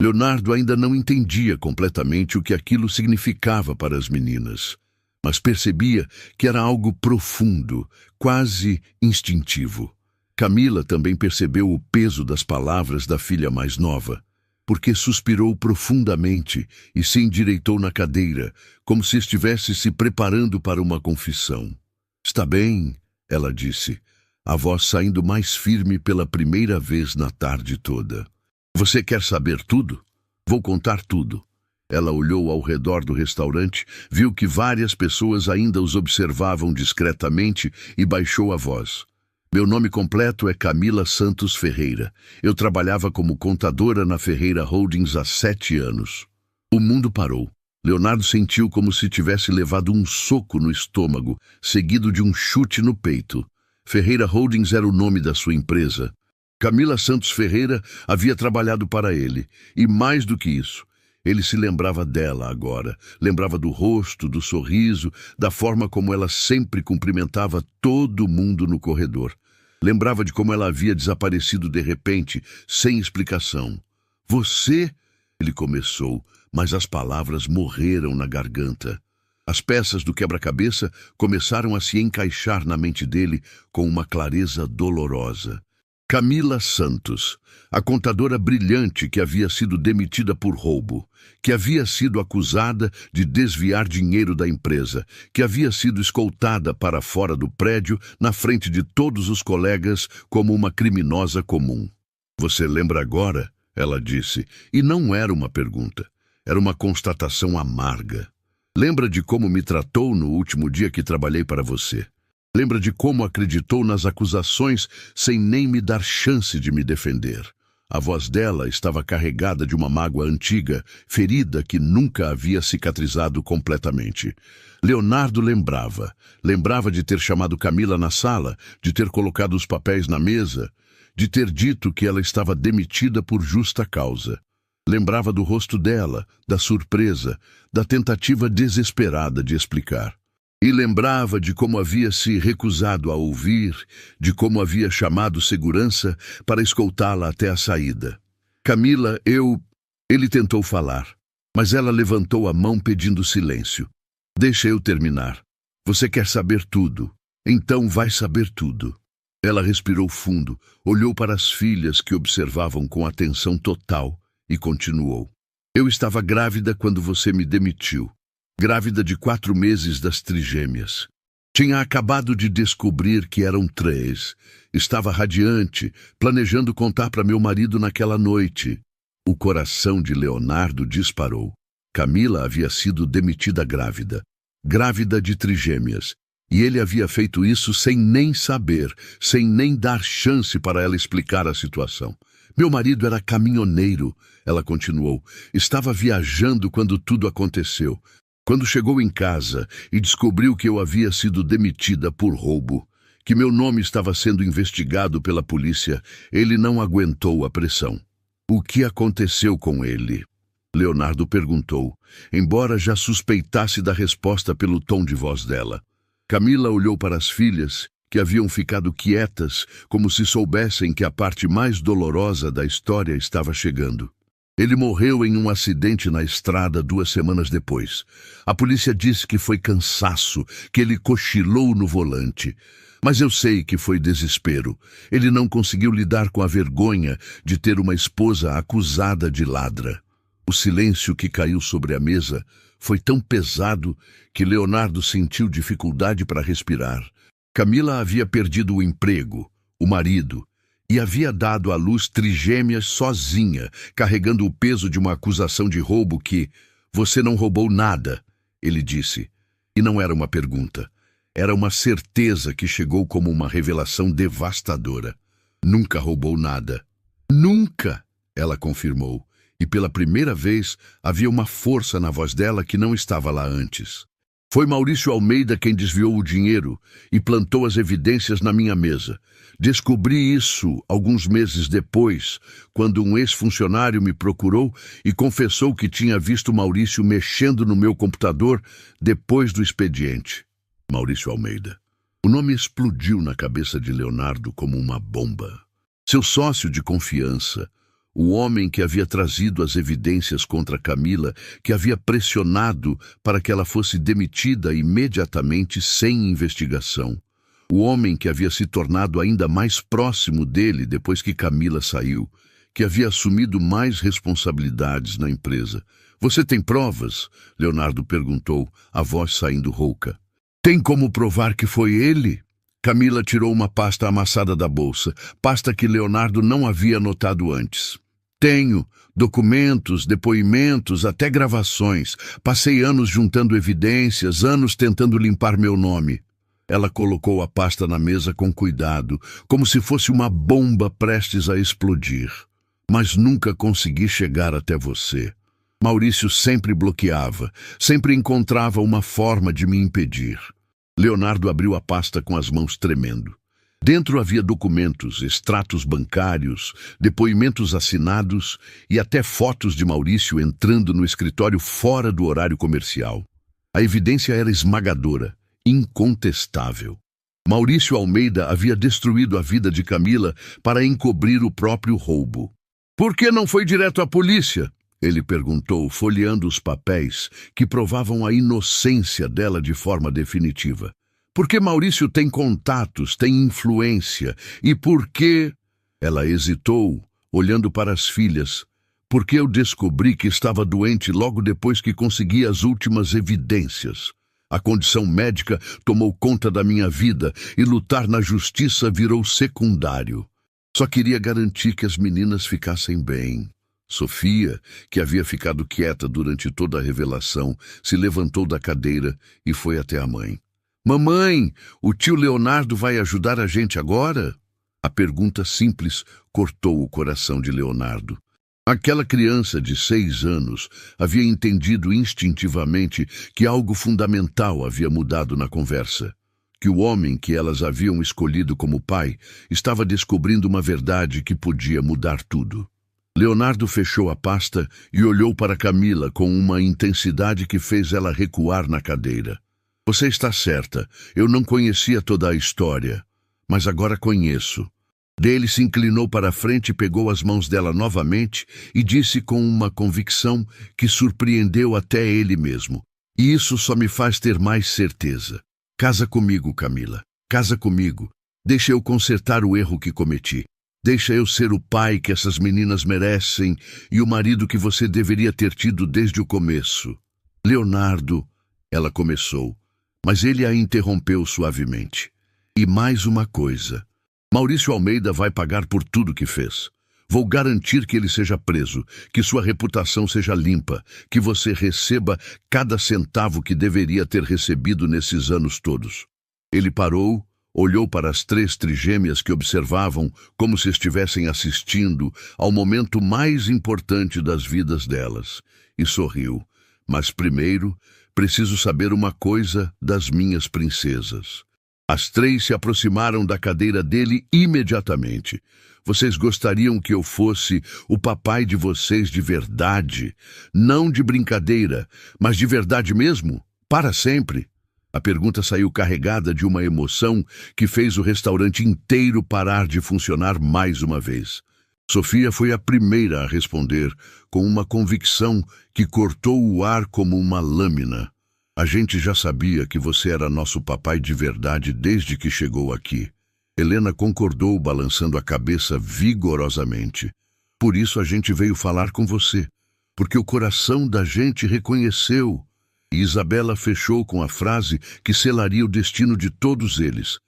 Leonardo ainda não entendia completamente o que aquilo significava para as meninas, mas percebia que era algo profundo, quase instintivo. Camila também percebeu o peso das palavras da filha mais nova, porque suspirou profundamente e se endireitou na cadeira, como se estivesse se preparando para uma confissão. Está bem, ela disse, a voz saindo mais firme pela primeira vez na tarde toda. Você quer saber tudo? Vou contar tudo. Ela olhou ao redor do restaurante, viu que várias pessoas ainda os observavam discretamente e baixou a voz. Meu nome completo é Camila Santos Ferreira. Eu trabalhava como contadora na Ferreira Holdings há 7 anos. O mundo parou. Leonardo sentiu como se tivesse levado um soco no estômago, seguido de um chute no peito. Ferreira Holdings era o nome da sua empresa. Camila Santos Ferreira havia trabalhado para ele, e mais do que isso, ele se lembrava dela agora, lembrava do rosto, do sorriso, da forma como ela sempre cumprimentava todo mundo no corredor. Lembrava de como ela havia desaparecido de repente, sem explicação. Você? Ele começou, mas as palavras morreram na garganta. As peças do quebra-cabeça começaram a se encaixar na mente dele com uma clareza dolorosa. Camila Santos, a contadora brilhante que havia sido demitida por roubo, que havia sido acusada de desviar dinheiro da empresa, que havia sido escoltada para fora do prédio na frente de todos os colegas como uma criminosa comum. Você lembra agora? Ela disse, e não era uma pergunta, era uma constatação amarga. Lembra de como me tratou no último dia que trabalhei para você? Lembra de como acreditou nas acusações sem nem me dar chance de me defender? A voz dela estava carregada de uma mágoa antiga, ferida que nunca havia cicatrizado completamente. Leonardo lembrava de ter chamado Camila na sala, de ter colocado os papéis na mesa, de ter dito que ela estava demitida por justa causa. Lembrava do rosto dela, da surpresa, da tentativa desesperada de explicar. E lembrava de como havia se recusado a ouvir, de como havia chamado segurança para escoltá-la até a saída. Camila, Ele tentou falar, mas ela levantou a mão pedindo silêncio. Deixa eu terminar. Você quer saber tudo. Então vai saber tudo. Ela respirou fundo, olhou para as filhas que observavam com atenção total e continuou. Eu estava grávida quando você me demitiu. Grávida de 4 meses das trigêmeas. Tinha acabado de descobrir que eram 3. Estava radiante, planejando contar para meu marido naquela noite. O coração de Leonardo disparou. Camila havia sido demitida grávida. Grávida de trigêmeas. E ele havia feito isso sem nem saber, sem nem dar chance para ela explicar a situação. Meu marido era caminhoneiro, ela continuou. Estava viajando quando tudo aconteceu. Quando chegou em casa e descobriu que eu havia sido demitida por roubo, que meu nome estava sendo investigado pela polícia, ele não aguentou a pressão. O que aconteceu com ele? Leonardo perguntou, embora já suspeitasse da resposta pelo tom de voz dela. Camila olhou para as filhas, que haviam ficado quietas, como se soubessem que a parte mais dolorosa da história estava chegando. Ele morreu em um acidente na estrada 2 semanas depois. A polícia disse que foi cansaço, que ele cochilou no volante. Mas eu sei que foi desespero. Ele não conseguiu lidar com a vergonha de ter uma esposa acusada de ladra. O silêncio que caiu sobre a mesa foi tão pesado que Leonardo sentiu dificuldade para respirar. Camila havia perdido o emprego, o marido, e havia dado à luz trigêmeas sozinha, carregando o peso de uma acusação de roubo que "você não roubou nada", ele disse. E não era uma pergunta. Era uma certeza que chegou como uma revelação devastadora. "Nunca roubou nada." "Nunca", ela confirmou. E pela primeira vez havia uma força na voz dela que não estava lá antes. "Foi Maurício Almeida quem desviou o dinheiro e plantou as evidências na minha mesa. Descobri isso alguns meses depois, quando um ex-funcionário me procurou e confessou que tinha visto Maurício mexendo no meu computador depois do expediente." Maurício Almeida. O nome explodiu na cabeça de Leonardo como uma bomba. Seu sócio de confiança, o homem que havia trazido as evidências contra Camila, que havia pressionado para que ela fosse demitida imediatamente sem investigação. O homem que havia se tornado ainda mais próximo dele depois que Camila saiu, que havia assumido mais responsabilidades na empresa. "Você tem provas?" Leonardo perguntou, a voz saindo rouca. "Tem como provar que foi ele?" Camila tirou uma pasta amassada da bolsa, pasta que Leonardo não havia notado antes. "Tenho documentos, depoimentos, até gravações. Passei anos juntando evidências, anos tentando limpar meu nome." Ela colocou a pasta na mesa com cuidado, como se fosse uma bomba prestes a explodir. "Mas nunca consegui chegar até você. Maurício sempre bloqueava, sempre encontrava uma forma de me impedir." Leonardo abriu a pasta com as mãos tremendo. Dentro havia documentos, extratos bancários, depoimentos assinados e até fotos de Maurício entrando no escritório fora do horário comercial. A evidência era esmagadora, incontestável. Maurício Almeida havia destruído a vida de Camila para encobrir o próprio roubo. "Por que não foi direto à polícia?" ele perguntou, folheando os papéis que provavam a inocência dela de forma definitiva. "Porque Maurício tem contatos, tem influência. E por que..." Ela hesitou, olhando para as filhas. "Porque eu descobri que estava doente logo depois que consegui as últimas evidências. A condição médica tomou conta da minha vida e lutar na justiça virou secundário. Só queria garantir que as meninas ficassem bem." Sofia, que havia ficado quieta durante toda a revelação, se levantou da cadeira e foi até a mãe. "Mamãe, o tio Leonardo vai ajudar a gente agora?" A pergunta simples cortou o coração de Leonardo. Aquela criança de 6 anos havia entendido instintivamente que algo fundamental havia mudado na conversa. Que o homem que elas haviam escolhido como pai estava descobrindo uma verdade que podia mudar tudo. Leonardo fechou a pasta e olhou para Camila com uma intensidade que fez ela recuar na cadeira. "Você está certa, eu não conhecia toda a história, mas agora conheço." Ele se inclinou para a frente, pegou as mãos dela novamente e disse com uma convicção que surpreendeu até ele mesmo: "E isso só me faz ter mais certeza. Casa comigo, Camila. Casa comigo. Deixa eu consertar o erro que cometi. Deixa eu ser o pai que essas meninas merecem e o marido que você deveria ter tido desde o começo." "Leonardo..." ela começou, mas ele a interrompeu suavemente. "E mais uma coisa. Maurício Almeida vai pagar por tudo que fez. Vou garantir que ele seja preso, que sua reputação seja limpa, que você receba cada centavo que deveria ter recebido nesses anos todos." Ele parou, olhou para as 3 trigêmeas que observavam como se estivessem assistindo ao momento mais importante das vidas delas, e sorriu. "Mas primeiro, preciso saber uma coisa das minhas princesas." As 3 se aproximaram da cadeira dele imediatamente. "Vocês gostariam que eu fosse o papai de vocês de verdade? Não de brincadeira, mas de verdade mesmo? Para sempre?" A pergunta saiu carregada de uma emoção que fez o restaurante inteiro parar de funcionar mais uma vez. Sofia foi a primeira a responder, com uma convicção que cortou o ar como uma lâmina. A gente já sabia que você era nosso papai de verdade desde que chegou aqui. Helena concordou, balançando a cabeça vigorosamente. Por isso a gente veio falar com você, porque o coração da gente reconheceu. E Isabela fechou com a frase que selaria o destino de todos eles.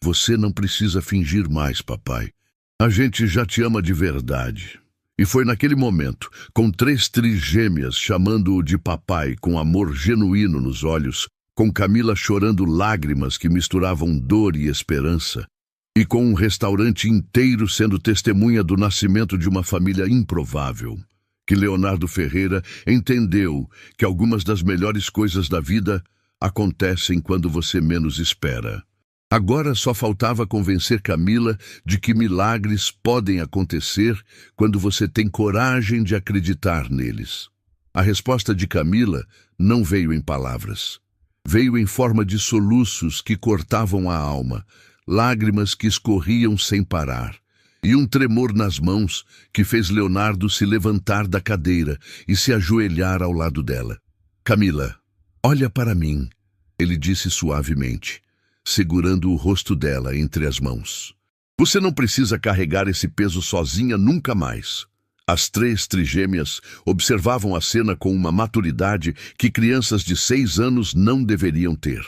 Você não precisa fingir mais, papai. A gente já te ama de verdade. E foi naquele momento, com 3 trigêmeas chamando-o de papai com amor genuíno nos olhos, com Camila chorando lágrimas que misturavam dor e esperança, e com um restaurante inteiro sendo testemunha do nascimento de uma família improvável, que Leonardo Ferreira entendeu que algumas das melhores coisas da vida acontecem quando você menos espera. Agora só faltava convencer Camila de que milagres podem acontecer quando você tem coragem de acreditar neles. A resposta de Camila não veio em palavras. Veio em forma de soluços que cortavam a alma, lágrimas que escorriam sem parar, e um tremor nas mãos que fez Leonardo se levantar da cadeira e se ajoelhar ao lado dela. Camila, olha para mim, ele disse suavemente, segurando o rosto dela entre as mãos. Você não precisa carregar esse peso sozinha nunca mais. As 3 trigêmeas observavam a cena com uma maturidade que crianças de 6 anos não deveriam ter.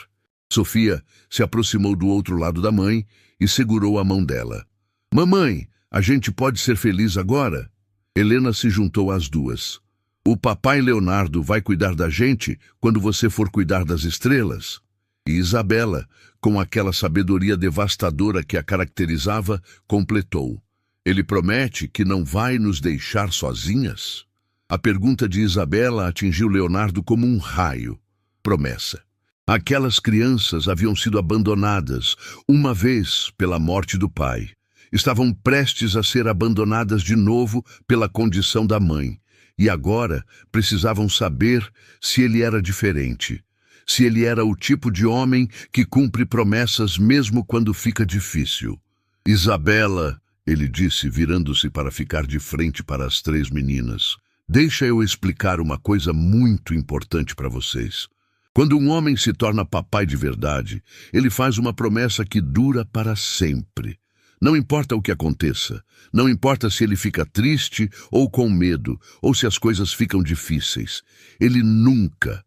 Sofia se aproximou do outro lado da mãe e segurou a mão dela. Mamãe, a gente pode ser feliz agora? Helena se juntou às duas. O papai Leonardo vai cuidar da gente quando você for cuidar das estrelas. E Isabela, com aquela sabedoria devastadora que a caracterizava, completou. Ele promete que não vai nos deixar sozinhas? A pergunta de Isabela atingiu Leonardo como um raio. Promessa. Aquelas crianças haviam sido abandonadas uma vez pela morte do pai. Estavam prestes a ser abandonadas de novo pela condição da mãe. E agora precisavam saber se ele era diferente. Se ele era o tipo de homem que cumpre promessas mesmo quando fica difícil. Isabela, ele disse, virando-se para ficar de frente para as 3 meninas, deixa eu explicar uma coisa muito importante para vocês. Quando um homem se torna papai de verdade, ele faz uma promessa que dura para sempre. Não importa o que aconteça, não importa se ele fica triste ou com medo, ou se as coisas ficam difíceis. Ele nunca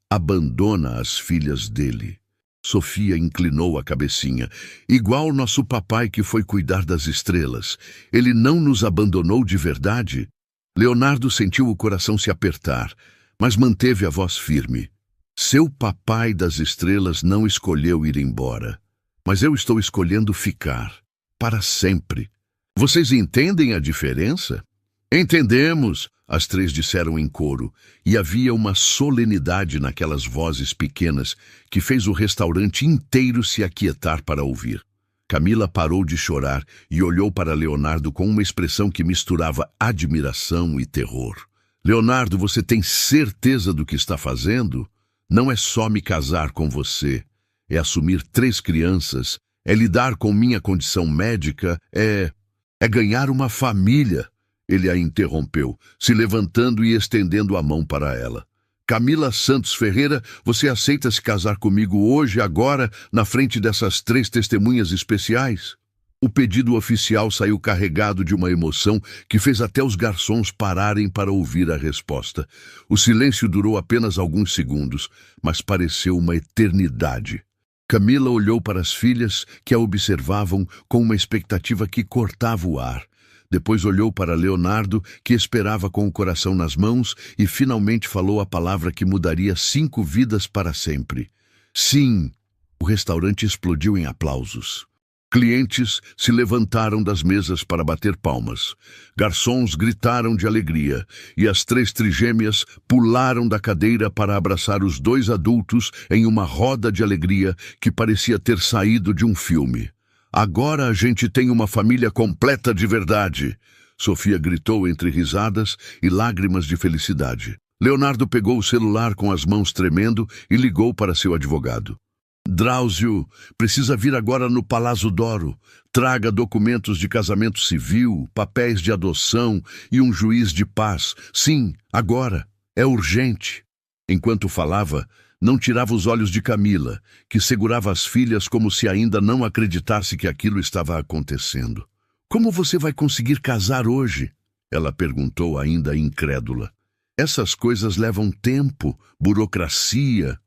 abandona as filhas dele. Sofia inclinou a cabecinha. Igual nosso papai que foi cuidar das estrelas. Ele não nos abandonou de verdade? Leonardo sentiu o coração se apertar, mas manteve a voz firme. Seu papai das estrelas não escolheu ir embora, mas eu estou escolhendo ficar, para sempre. Vocês entendem a diferença? Entendemos, as 3 disseram em coro, e havia uma solenidade naquelas vozes pequenas que fez o restaurante inteiro se aquietar para ouvir. Camila parou de chorar e olhou para Leonardo com uma expressão que misturava admiração e terror. Leonardo, você tem certeza do que está fazendo? Não é só me casar com você, é assumir 3 crianças, é lidar com minha condição médica, é ganhar uma família. Ele a interrompeu, se levantando e estendendo a mão para ela. Camila Santos Ferreira, você aceita se casar comigo hoje, agora, na frente dessas 3 testemunhas especiais? O pedido oficial saiu carregado de uma emoção que fez até os garçons pararem para ouvir a resposta. O silêncio durou apenas alguns segundos, mas pareceu uma eternidade. Camila olhou para as filhas, que a observavam com uma expectativa que cortava o ar. Depois olhou para Leonardo, que esperava com o coração nas mãos, e finalmente falou a palavra que mudaria 5 vidas para sempre. Sim! O restaurante explodiu em aplausos. Clientes se levantaram das mesas para bater palmas. Garçons gritaram de alegria, e as 3 trigêmeas pularam da cadeira para abraçar os 2 adultos em uma roda de alegria que parecia ter saído de um filme. Agora a gente tem uma família completa de verdade, Sofia gritou entre risadas e lágrimas de felicidade. Leonardo pegou o celular com as mãos tremendo e ligou para seu advogado. Drauzio, precisa vir agora no Palazzo d'Oro. Traga documentos de casamento civil, papéis de adoção e um juiz de paz. Sim, agora. É urgente. Enquanto falava, não tirava os olhos de Camila, que segurava as filhas como se ainda não acreditasse que aquilo estava acontecendo. Como você vai conseguir casar hoje? Ela perguntou, ainda incrédula. Essas coisas levam tempo, burocracia.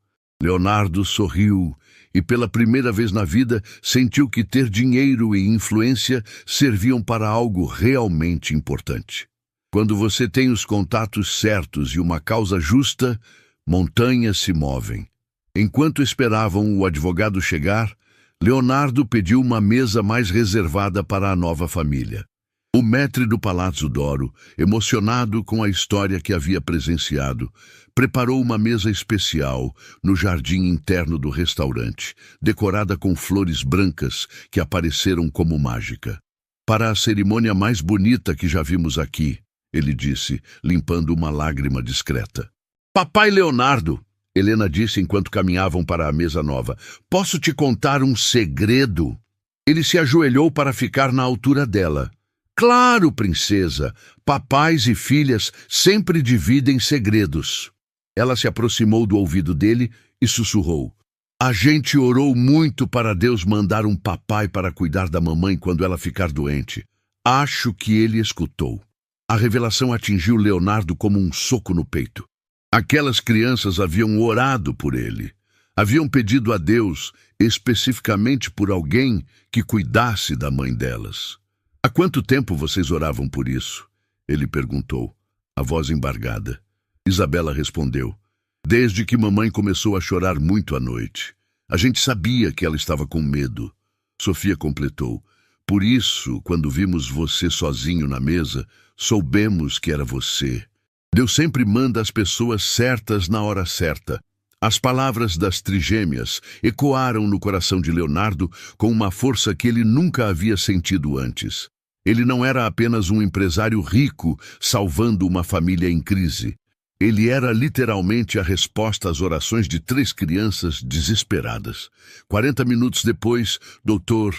Leonardo sorriu e, pela primeira vez na vida, sentiu que ter dinheiro e influência serviam para algo realmente importante. Quando você tem os contatos certos e uma causa justa, montanhas se movem. Enquanto esperavam o advogado chegar, Leonardo pediu uma mesa mais reservada para a nova família. O maître do Palazzo d'Oro, emocionado com a história que havia presenciado, preparou uma mesa especial no jardim interno do restaurante, decorada com flores brancas que apareceram como mágica. Para a cerimônia mais bonita que já vimos aqui, ele disse, limpando uma lágrima discreta. Papai Leonardo, Helena disse enquanto caminhavam para a mesa nova, posso te contar um segredo? Ele se ajoelhou para ficar na altura dela. Claro, princesa, papais e filhas sempre dividem segredos. Ela se aproximou do ouvido dele e sussurrou. A gente orou muito para Deus mandar um papai para cuidar da mamãe quando ela ficar doente. Acho que ele escutou. A revelação atingiu Leonardo como um soco no peito. Aquelas crianças haviam orado por ele. Haviam pedido a Deus, especificamente por alguém que cuidasse da mãe delas. Há quanto tempo vocês oravam por isso? Ele perguntou, a voz embargada. Isabela respondeu. Desde que mamãe começou a chorar muito à noite. A gente sabia que ela estava com medo. Sofia completou. Por isso, quando vimos você sozinho na mesa, soubemos que era você. Deus sempre manda as pessoas certas na hora certa. As palavras das trigêmeas ecoaram no coração de Leonardo com uma força que ele nunca havia sentido antes. Ele não era apenas um empresário rico salvando uma família em crise. Ele era literalmente a resposta às orações de 3 crianças desesperadas. 40 minutos depois, Dr.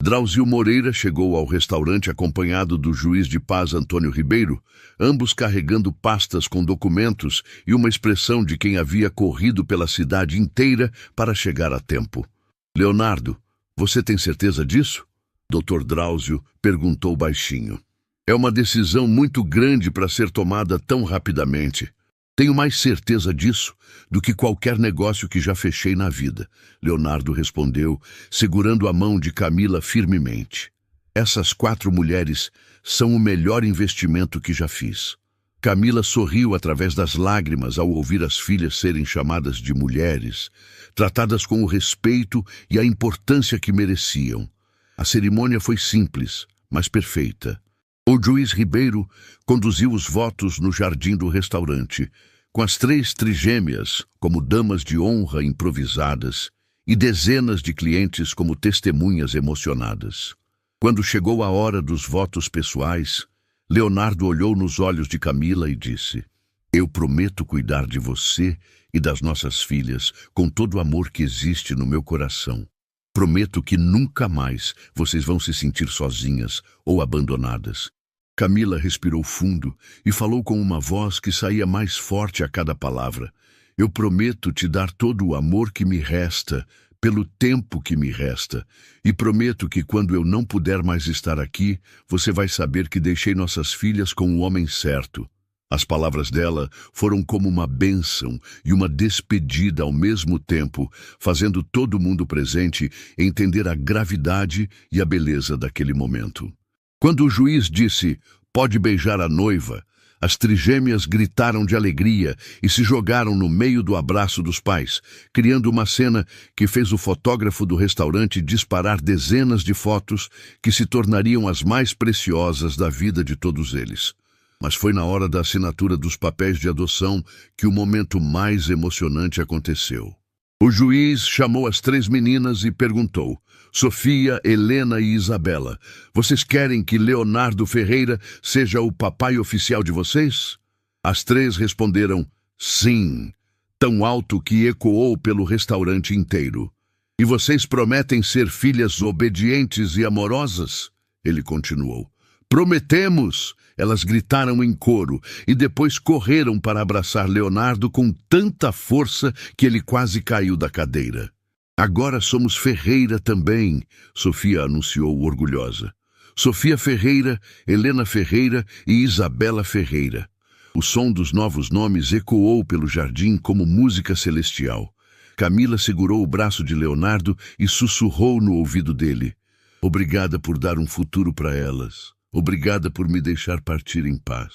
Drauzio Moreira chegou ao restaurante acompanhado do juiz de paz Antônio Ribeiro, ambos carregando pastas com documentos e uma expressão de quem havia corrido pela cidade inteira para chegar a tempo. Leonardo, você tem certeza disso? Dr. Drauzio perguntou baixinho. É uma decisão muito grande para ser tomada tão rapidamente. Tenho mais certeza disso do que qualquer negócio que já fechei na vida, Leonardo respondeu, segurando a mão de Camila firmemente. Essas 4 mulheres são o melhor investimento que já fiz. Camila sorriu através das lágrimas ao ouvir as filhas serem chamadas de mulheres, tratadas com o respeito e a importância que mereciam. A cerimônia foi simples, mas perfeita. O juiz Ribeiro conduziu os votos no jardim do restaurante, com as 3 trigêmeas como damas de honra improvisadas e dezenas de clientes como testemunhas emocionadas. Quando chegou a hora dos votos pessoais, Leonardo olhou nos olhos de Camila e disse: Eu prometo cuidar de você e das nossas filhas com todo o amor que existe no meu coração. Prometo que nunca mais vocês vão se sentir sozinhas ou abandonadas. Camila respirou fundo e falou com uma voz que saía mais forte a cada palavra. Eu prometo te dar todo o amor que me resta, pelo tempo que me resta, e prometo que quando eu não puder mais estar aqui, você vai saber que deixei nossas filhas com o homem certo. As palavras dela foram como uma bênção e uma despedida ao mesmo tempo, fazendo todo mundo presente entender a gravidade e a beleza daquele momento. Quando o juiz disse, pode beijar a noiva, as trigêmeas gritaram de alegria e se jogaram no meio do abraço dos pais, criando uma cena que fez o fotógrafo do restaurante disparar dezenas de fotos que se tornariam as mais preciosas da vida de todos eles. Mas foi na hora da assinatura dos papéis de adoção que o momento mais emocionante aconteceu. O juiz chamou as 3 meninas e perguntou, Sofia, Helena e Isabela, vocês querem que Leonardo Ferreira seja o papai oficial de vocês? As 3 responderam, sim, tão alto que ecoou pelo restaurante inteiro. E vocês prometem ser filhas obedientes e amorosas? Ele continuou. Prometemos! Elas gritaram em coro e depois correram para abraçar Leonardo com tanta força que ele quase caiu da cadeira. Agora somos Ferreira também, Sofia anunciou orgulhosa. Sofia Ferreira, Helena Ferreira e Isabela Ferreira. O som dos novos nomes ecoou pelo jardim como música celestial. Camila segurou o braço de Leonardo e sussurrou no ouvido dele. Obrigada por dar um futuro para elas. Obrigada por me deixar partir em paz.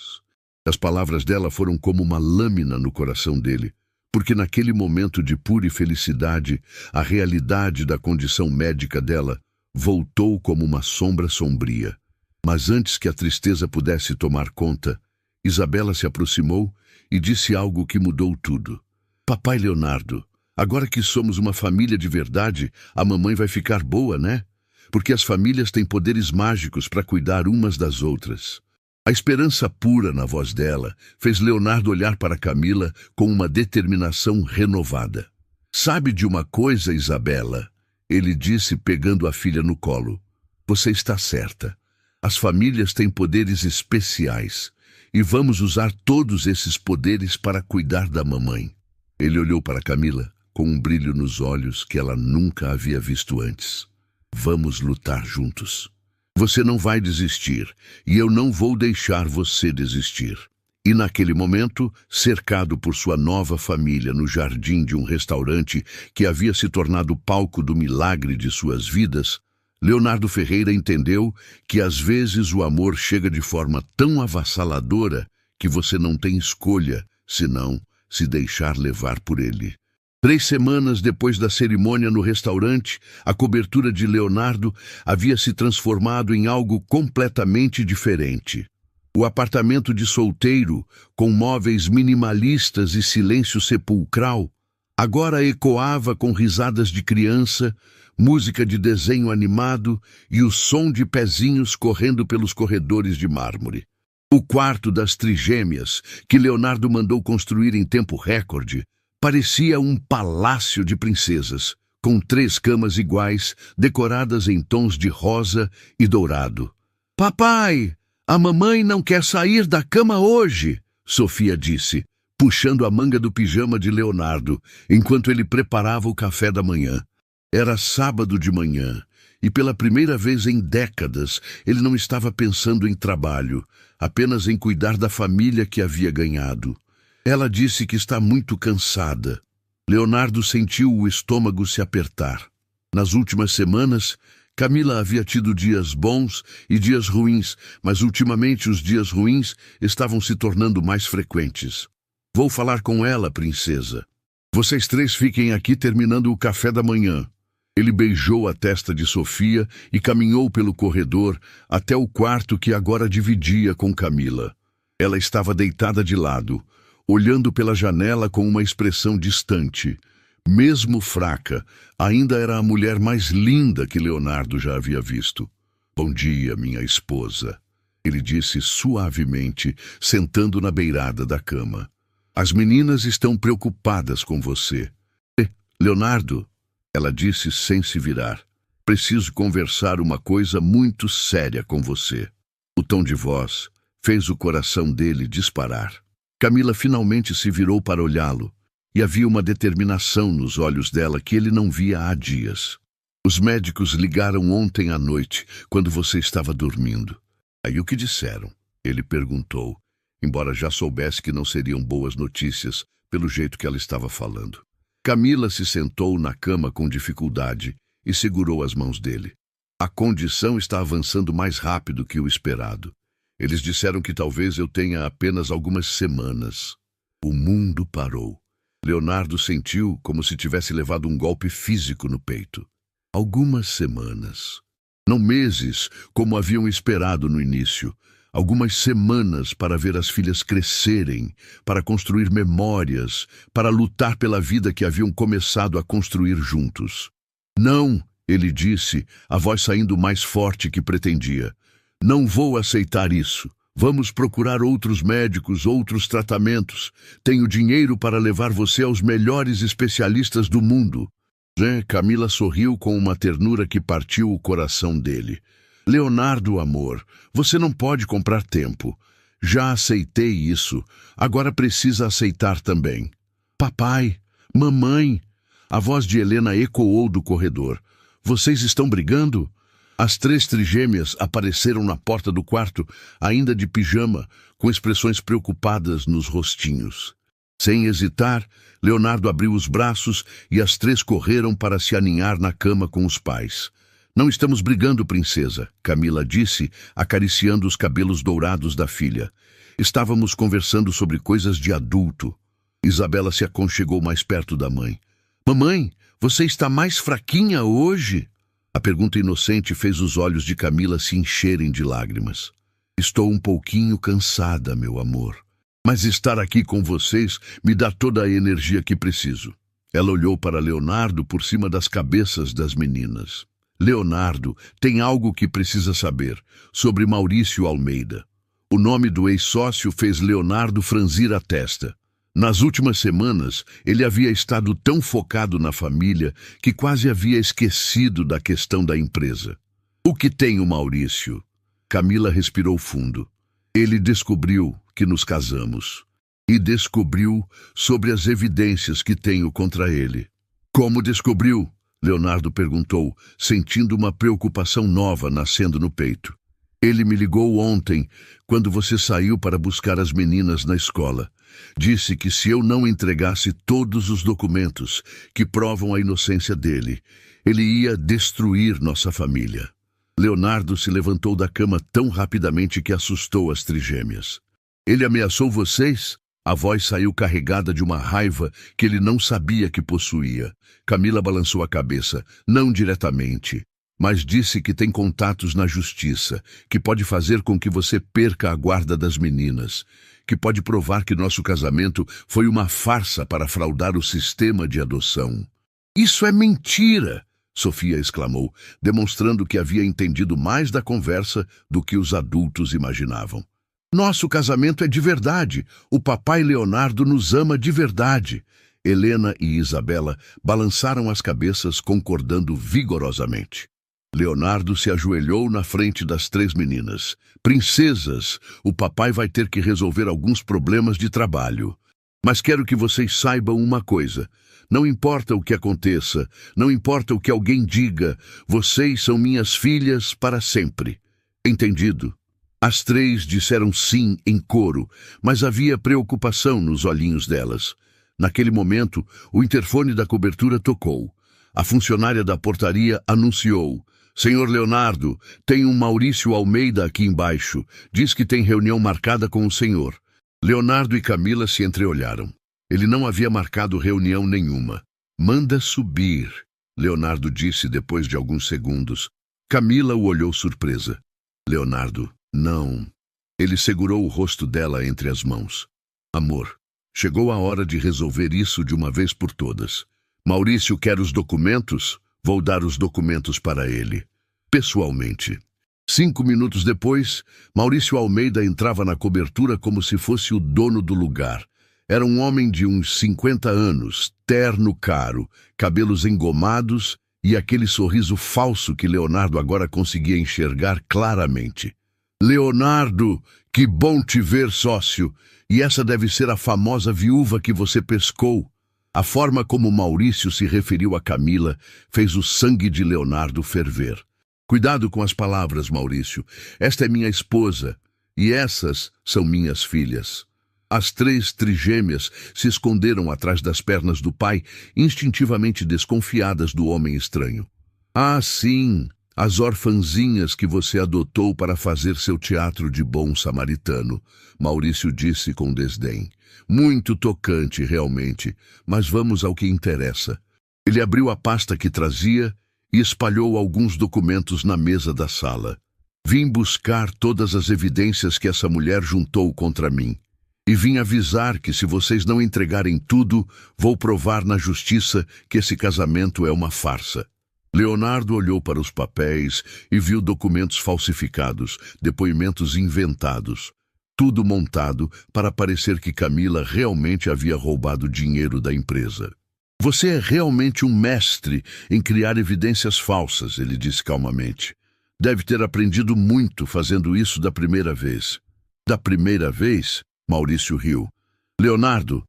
As palavras dela foram como uma lâmina no coração dele, porque naquele momento de pura felicidade, a realidade da condição médica dela voltou como uma sombra sombria. Mas antes que a tristeza pudesse tomar conta, Isabela se aproximou e disse algo que mudou tudo. Papai Leonardo, agora que somos uma família de verdade, a mamãe vai ficar boa, né? Porque as famílias têm poderes mágicos para cuidar umas das outras. A esperança pura na voz dela fez Leonardo olhar para Camila com uma determinação renovada. Sabe de uma coisa, Isabela? Ele disse pegando a filha no colo. Você está certa. As famílias têm poderes especiais e vamos usar todos esses poderes para cuidar da mamãe. Ele olhou para Camila com um brilho nos olhos que ela nunca havia visto antes. Vamos lutar juntos. Você não vai desistir, e eu não vou deixar você desistir. E naquele momento, cercado por sua nova família no jardim de um restaurante que havia se tornado palco do milagre de suas vidas, Leonardo Ferreira entendeu que às vezes o amor chega de forma tão avassaladora que você não tem escolha, senão se deixar levar por ele. 3 semanas depois da cerimônia no restaurante, a cobertura de Leonardo havia se transformado em algo completamente diferente. O apartamento de solteiro, com móveis minimalistas e silêncio sepulcral, agora ecoava com risadas de criança, música de desenho animado e o som de pezinhos correndo pelos corredores de mármore. O quarto das trigêmeas, que Leonardo mandou construir em tempo recorde, parecia um palácio de princesas, com 3 camas iguais, decoradas em tons de rosa e dourado. Papai, a mamãe não quer sair da cama hoje, Sofia disse, puxando a manga do pijama de Leonardo, enquanto ele preparava o café da manhã. Era sábado de manhã, e pela primeira vez em décadas, ele não estava pensando em trabalho, apenas em cuidar da família que havia ganhado. Ela disse que está muito cansada. Leonardo sentiu o estômago se apertar. Nas últimas semanas, Camila havia tido dias bons e dias ruins, mas ultimamente os dias ruins estavam se tornando mais frequentes. Vou falar com ela, princesa. Vocês 3 fiquem aqui terminando o café da manhã. Ele beijou a testa de Sofia e caminhou pelo corredor até o quarto que agora dividia com Camila. Ela estava deitada de lado, olhando pela janela com uma expressão distante. Mesmo fraca, ainda era a mulher mais linda que Leonardo já havia visto. Bom dia, minha esposa, ele disse suavemente, sentando na beirada da cama. As meninas estão preocupadas com você. Leonardo, ela disse sem se virar, preciso conversar uma coisa muito séria com você. O tom de voz fez o coração dele disparar. Camila finalmente se virou para olhá-lo, e havia uma determinação nos olhos dela que ele não via há dias. Os médicos ligaram ontem à noite, quando você estava dormindo. Aí o que disseram? Ele perguntou, embora já soubesse que não seriam boas notícias pelo jeito que ela estava falando. Camila se sentou na cama com dificuldade e segurou as mãos dele. A condição está avançando mais rápido que o esperado. Eles disseram que talvez eu tenha apenas algumas semanas. O mundo parou. Leonardo sentiu como se tivesse levado um golpe físico no peito. Algumas semanas. Não meses, como haviam esperado no início. Algumas semanas para ver as filhas crescerem, para construir memórias, para lutar pela vida que haviam começado a construir juntos. Não, ele disse, a voz saindo mais forte que pretendia. Não vou aceitar isso. Vamos procurar outros médicos, outros tratamentos. Tenho dinheiro para levar você aos melhores especialistas do mundo. Camila sorriu com uma ternura que partiu o coração dele. Leonardo, amor, você não pode comprar tempo. Já aceitei isso, agora precisa aceitar também. Papai, mamãe, a voz de Helena ecoou do corredor. Vocês estão brigando? As três trigêmeas apareceram na porta do quarto, ainda de pijama, com expressões preocupadas nos rostinhos. Sem hesitar, Leonardo abriu os braços e as três correram para se aninhar na cama com os pais. Não estamos brigando, princesa, Camila disse, acariciando os cabelos dourados da filha. Estávamos conversando sobre coisas de adulto. Isabela se aconchegou mais perto da mãe. Mamãe, você está mais fraquinha hoje? A pergunta inocente fez os olhos de Camila se encherem de lágrimas. Estou um pouquinho cansada, meu amor. Mas estar aqui com vocês me dá toda a energia que preciso. Ela olhou para Leonardo por cima das cabeças das meninas. Leonardo tem algo que precisa saber sobre Maurício Almeida. O nome do ex-sócio fez Leonardo franzir a testa. Nas últimas semanas, ele havia estado tão focado na família que quase havia esquecido da questão da empresa. O que tem o Maurício? Camila respirou fundo. Ele descobriu que nos casamos. E descobriu sobre as evidências que tenho contra ele. Como descobriu? Leonardo perguntou, sentindo uma preocupação nova nascendo no peito. Ele me ligou ontem, quando você saiu para buscar as meninas na escola. Disse que se eu não entregasse todos os documentos que provam a inocência dele, ele ia destruir nossa família. Leonardo se levantou da cama tão rapidamente que assustou as trigêmeas. Ele ameaçou vocês? A voz saiu carregada de uma raiva que ele não sabia que possuía. Camila balançou a cabeça, não diretamente, mas disse que tem contatos na justiça, que pode fazer com que você perca a guarda das meninas, que pode provar que nosso casamento foi uma farsa para fraudar o sistema de adoção. Isso é mentira! Sofia exclamou, demonstrando que havia entendido mais da conversa do que os adultos imaginavam. Nosso casamento é de verdade. O papai Leonardo nos ama de verdade. Helena e Isabela balançaram as cabeças, concordando vigorosamente. Leonardo se ajoelhou na frente das três meninas. Princesas, o papai vai ter que resolver alguns problemas de trabalho. Mas quero que vocês saibam uma coisa. Não importa o que aconteça, não importa o que alguém diga, vocês são minhas filhas para sempre. Entendido? As três disseram sim em coro, mas havia preocupação nos olhinhos delas. Naquele momento, o interfone da cobertura tocou. A funcionária da portaria anunciou: Senhor Leonardo, tem um Maurício Almeida aqui embaixo. Diz que tem reunião marcada com o senhor. Leonardo e Camila se entreolharam. Ele não havia marcado reunião nenhuma. Manda subir, Leonardo disse depois de alguns segundos. Camila o olhou surpresa. Leonardo, não. Ele segurou o rosto dela entre as mãos. Amor, chegou a hora de resolver isso de uma vez por todas. Maurício quer os documentos? Vou dar os documentos para ele. Pessoalmente. 5 minutos depois, Maurício Almeida entrava na cobertura como se fosse o dono do lugar. Era um homem de uns 50 anos, terno caro, cabelos engomados e aquele sorriso falso que Leonardo agora conseguia enxergar claramente. Leonardo, que bom te ver, sócio. E essa deve ser a famosa viúva que você pescou. A forma como Maurício se referiu a Camila fez o sangue de Leonardo ferver. Cuidado com as palavras, Maurício. Esta é minha esposa e essas são minhas filhas. As três trigêmeas se esconderam atrás das pernas do pai, instintivamente desconfiadas do homem estranho. Ah, sim, as orfanzinhas que você adotou para fazer seu teatro de bom samaritano, Maurício disse com desdém. Muito tocante, realmente, mas vamos ao que interessa. Ele abriu a pasta que trazia e espalhou alguns documentos na mesa da sala. Vim buscar todas as evidências que essa mulher juntou contra mim. E vim avisar que se vocês não entregarem tudo, vou provar na justiça que esse casamento é uma farsa. Leonardo olhou para os papéis e viu documentos falsificados, depoimentos inventados. Tudo montado para parecer que Camila realmente havia roubado dinheiro da empresa. Você é realmente um mestre em criar evidências falsas, ele disse calmamente. Deve ter aprendido muito fazendo isso da primeira vez. Da primeira vez? Maurício riu. Leonardo,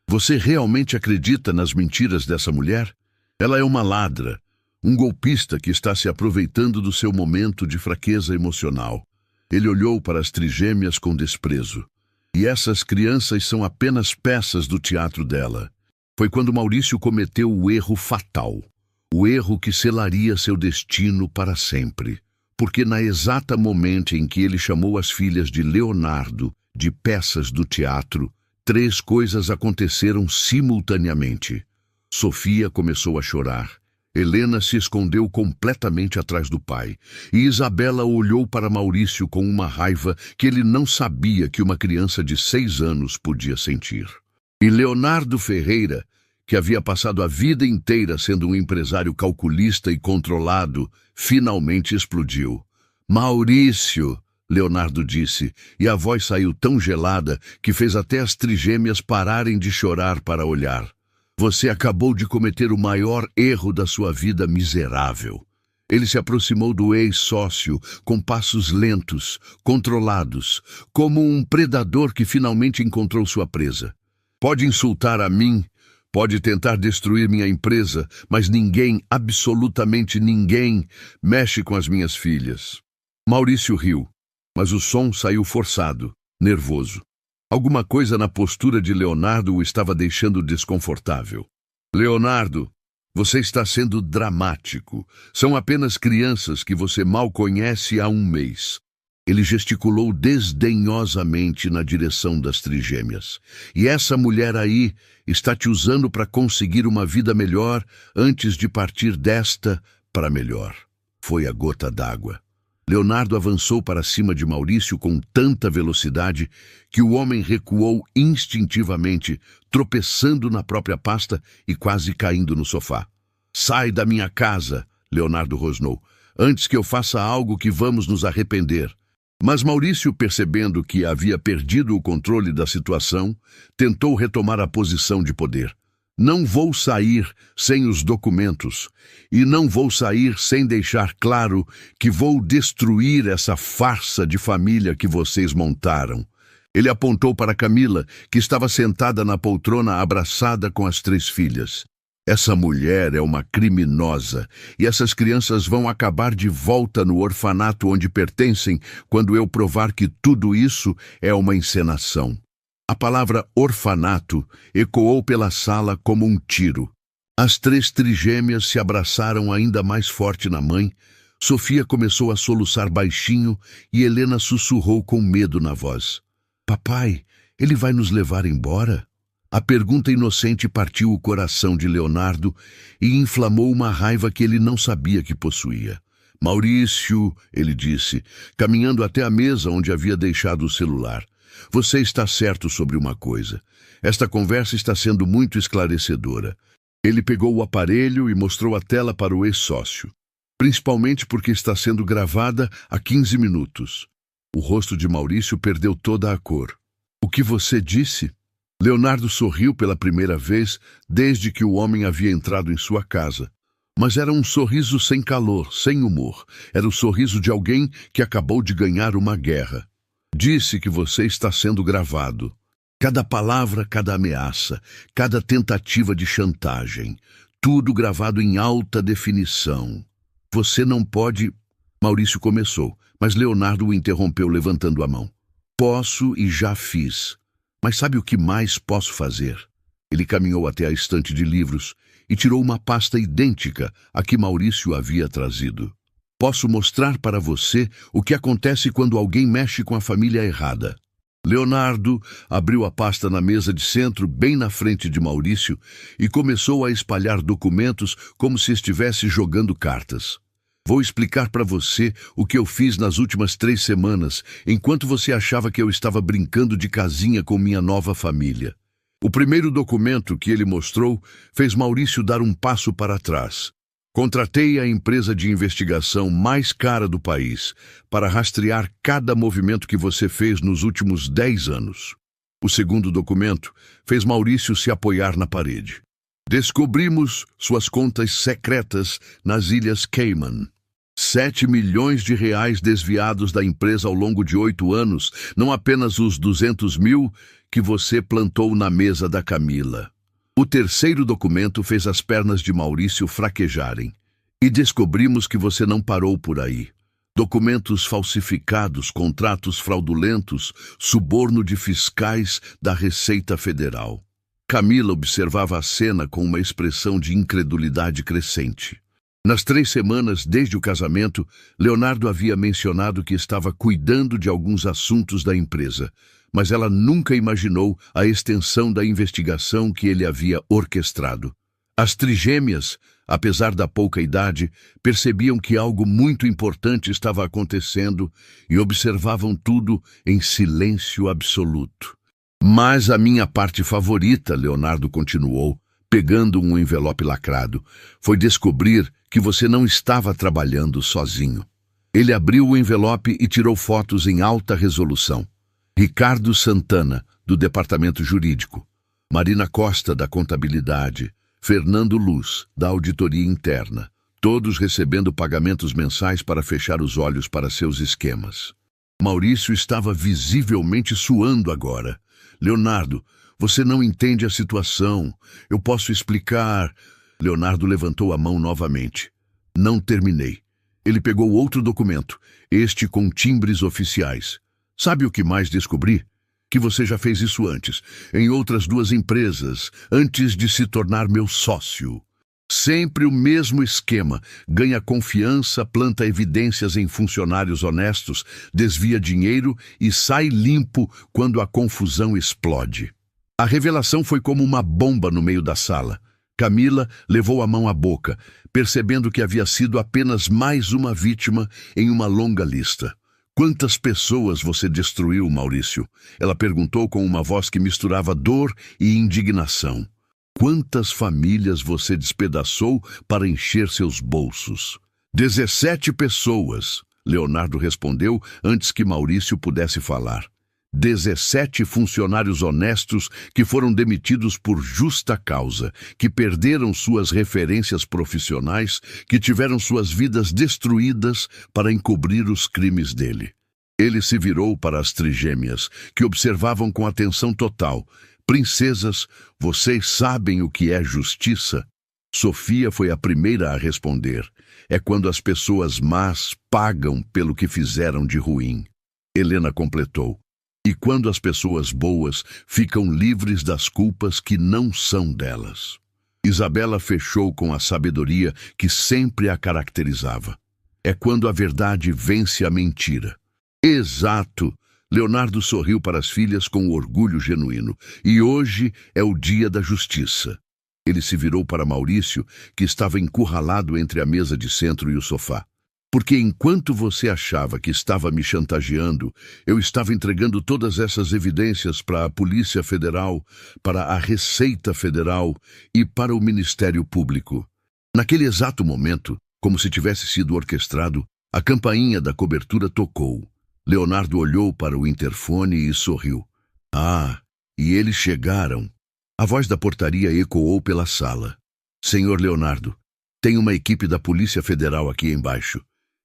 você realmente acredita nas mentiras dessa mulher? Ela é uma ladra, um golpista que está se aproveitando do seu momento de fraqueza emocional. Ele olhou para as trigêmeas com desprezo. E essas crianças são apenas peças do teatro dela. Foi quando Maurício cometeu o erro fatal. O erro que selaria seu destino para sempre. Porque na exata momento em que ele chamou as filhas de Leonardo de peças do teatro, 3 coisas aconteceram simultaneamente. Sofia começou a chorar. Helena se escondeu completamente atrás do pai. E Isabela olhou para Maurício com uma raiva que ele não sabia que uma criança de 6 anos podia sentir. E Leonardo Ferreira, que havia passado a vida inteira sendo um empresário calculista e controlado, finalmente explodiu. Maurício, Leonardo disse, e a voz saiu tão gelada que fez até as trigêmeas pararem de chorar para olhar. Você acabou de cometer o maior erro da sua vida miserável. Ele se aproximou do ex-sócio com passos lentos, controlados, como um predador que finalmente encontrou sua presa. Pode insultar a mim, pode tentar destruir minha empresa, mas ninguém, absolutamente ninguém, mexe com as minhas filhas. Maurício riu, mas o som saiu forçado, nervoso. Alguma coisa na postura de Leonardo o estava deixando desconfortável. Leonardo, você está sendo dramático. São apenas crianças que você mal conhece há 1 mês. Ele gesticulou desdenhosamente na direção das trigêmeas. E essa mulher aí está te usando para conseguir uma vida melhor antes de partir desta para melhor. Foi a gota d'água. Leonardo avançou para cima de Maurício com tanta velocidade que o homem recuou instintivamente, tropeçando na própria pasta e quase caindo no sofá. Sai da minha casa, Leonardo rosnou, antes que eu faça algo que vamos nos arrepender. Mas Maurício, percebendo que havia perdido o controle da situação, tentou retomar a posição de poder. Não vou sair sem os documentos, e não vou sair sem deixar claro que vou destruir essa farsa de família que vocês montaram. Ele apontou para Camila, que estava sentada na poltrona abraçada com as 3 filhas. Essa mulher é uma criminosa, e essas crianças vão acabar de volta no orfanato onde pertencem quando eu provar que tudo isso é uma encenação. A palavra orfanato ecoou pela sala como um tiro. As 3 trigêmeas se abraçaram ainda mais forte na mãe. Sofia começou a soluçar baixinho e Helena sussurrou com medo na voz. Papai, ele vai nos levar embora? A pergunta inocente partiu o coração de Leonardo e inflamou uma raiva que ele não sabia que possuía. Maurício, ele disse, caminhando até a mesa onde havia deixado o celular. Você está certo sobre uma coisa. Esta conversa está sendo muito esclarecedora. Ele pegou o aparelho e mostrou a tela para o ex-sócio. Principalmente porque está sendo gravada há 15 minutos. O rosto de Maurício perdeu toda a cor. O que você disse? Leonardo sorriu pela primeira vez desde que o homem havia entrado em sua casa. Mas era um sorriso sem calor, sem humor. Era o sorriso de alguém que acabou de ganhar uma guerra. Disse que você está sendo gravado. Cada palavra, cada ameaça, cada tentativa de chantagem. Tudo gravado em alta definição. Você não pode... Maurício começou, mas Leonardo o interrompeu levantando a mão. Posso e já fiz. Mas sabe o que mais posso fazer? Ele caminhou até a estante de livros e tirou uma pasta idêntica à que Maurício havia trazido. Posso mostrar para você o que acontece quando alguém mexe com a família errada. Leonardo abriu a pasta na mesa de centro, bem na frente de Maurício, e começou a espalhar documentos como se estivesse jogando cartas. Vou explicar para você o que eu fiz nas últimas 3 semanas, enquanto você achava que eu estava brincando de casinha com minha nova família. O primeiro documento que ele mostrou fez Maurício dar um passo para trás. Contratei a empresa de investigação mais cara do país para rastrear cada movimento que você fez nos últimos 10 anos. O segundo documento fez Maurício se apoiar na parede. Descobrimos suas contas secretas nas Ilhas Cayman. 17 milhões de reais desviados da empresa ao longo de 8 anos, não apenas os 200 mil que você plantou na mesa da Camila. O terceiro documento fez as pernas de Maurício fraquejarem. E descobrimos que você não parou por aí. Documentos falsificados, contratos fraudulentos, suborno de fiscais da Receita Federal. Camila observava a cena com uma expressão de incredulidade crescente. Nas 3 semanas desde o casamento, Leonardo havia mencionado que estava cuidando de alguns assuntos da empresa, mas ela nunca imaginou a extensão da investigação que ele havia orquestrado. As trigêmeas, apesar da pouca idade, percebiam que algo muito importante estava acontecendo e observavam tudo em silêncio absoluto. Mas a minha parte favorita, Leonardo continuou, pegando um envelope lacrado, foi descobrir que você não estava trabalhando sozinho. Ele abriu o envelope e tirou fotos em alta resolução. Ricardo Santana, do Departamento Jurídico. Marina Costa, da Contabilidade. Fernando Luz, da Auditoria Interna. Todos recebendo pagamentos mensais para fechar os olhos para seus esquemas. Maurício estava visivelmente suando agora. Leonardo, você não entende a situação. Eu posso explicar. Leonardo levantou a mão novamente. Não terminei. Ele pegou outro documento, este com timbres oficiais. Sabe o que mais descobri? Que você já fez isso antes, em outras 2 empresas, antes de se tornar meu sócio. Sempre o mesmo esquema. Ganha confiança, planta evidências em funcionários honestos, desvia dinheiro e sai limpo quando a confusão explode. A revelação foi como uma bomba no meio da sala. Camila levou a mão à boca, percebendo que havia sido apenas mais uma vítima em uma longa lista. Quantas pessoas você destruiu, Maurício? Ela perguntou com uma voz que misturava dor e indignação. Quantas famílias você despedaçou para encher seus bolsos? 17 pessoas, Leonardo respondeu antes que Maurício pudesse falar. 17 funcionários honestos que foram demitidos por justa causa, que perderam suas referências profissionais, que tiveram suas vidas destruídas para encobrir os crimes dele. Ele se virou para as trigêmeas, que observavam com atenção total. Princesas, vocês sabem o que é justiça? Sofia foi a primeira a responder. É quando as pessoas más pagam pelo que fizeram de ruim. Helena completou. E quando as pessoas boas ficam livres das culpas que não são delas. Isabela fechou com a sabedoria que sempre a caracterizava. É quando a verdade vence a mentira. Exato! Leonardo sorriu para as filhas com orgulho genuíno. E hoje é o dia da justiça. Ele se virou para Maurício, que estava encurralado entre a mesa de centro e o sofá. Porque enquanto você achava que estava me chantageando, eu estava entregando todas essas evidências para a Polícia Federal, para a Receita Federal e para o Ministério Público. Naquele exato momento, como se tivesse sido orquestrado, a campainha da cobertura tocou. Leonardo olhou para o interfone e sorriu. Ah, e eles chegaram. A voz da portaria ecoou pela sala. Senhor Leonardo, tem uma equipe da Polícia Federal aqui embaixo.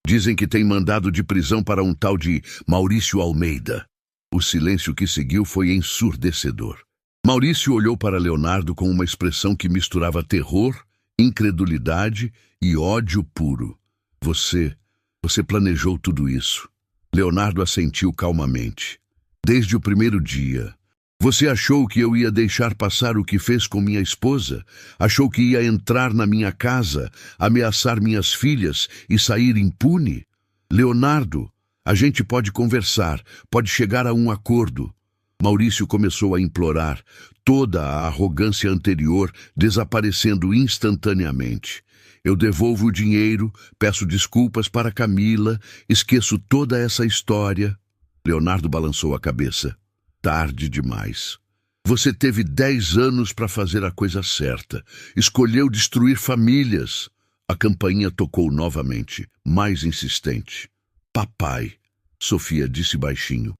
Dizem que tem mandado de prisão para um tal de Maurício Almeida. O silêncio que seguiu foi ensurdecedor. Maurício olhou para Leonardo com uma expressão que misturava terror, incredulidade e ódio puro. Você planejou tudo isso. Leonardo assentiu calmamente. Desde o primeiro dia. Você achou que eu ia deixar passar o que fez com minha esposa? Achou que ia entrar na minha casa, ameaçar minhas filhas e sair impune? Leonardo, a gente pode conversar, pode chegar a um acordo. Maurício começou a implorar, toda a arrogância anterior desaparecendo instantaneamente. Eu devolvo o dinheiro, peço desculpas para Camila, esqueço toda essa história. Leonardo balançou a cabeça. Tarde demais. Você teve 10 anos para fazer a coisa certa. Escolheu destruir famílias. A campainha tocou novamente, mais insistente. Papai, Sofia disse baixinho.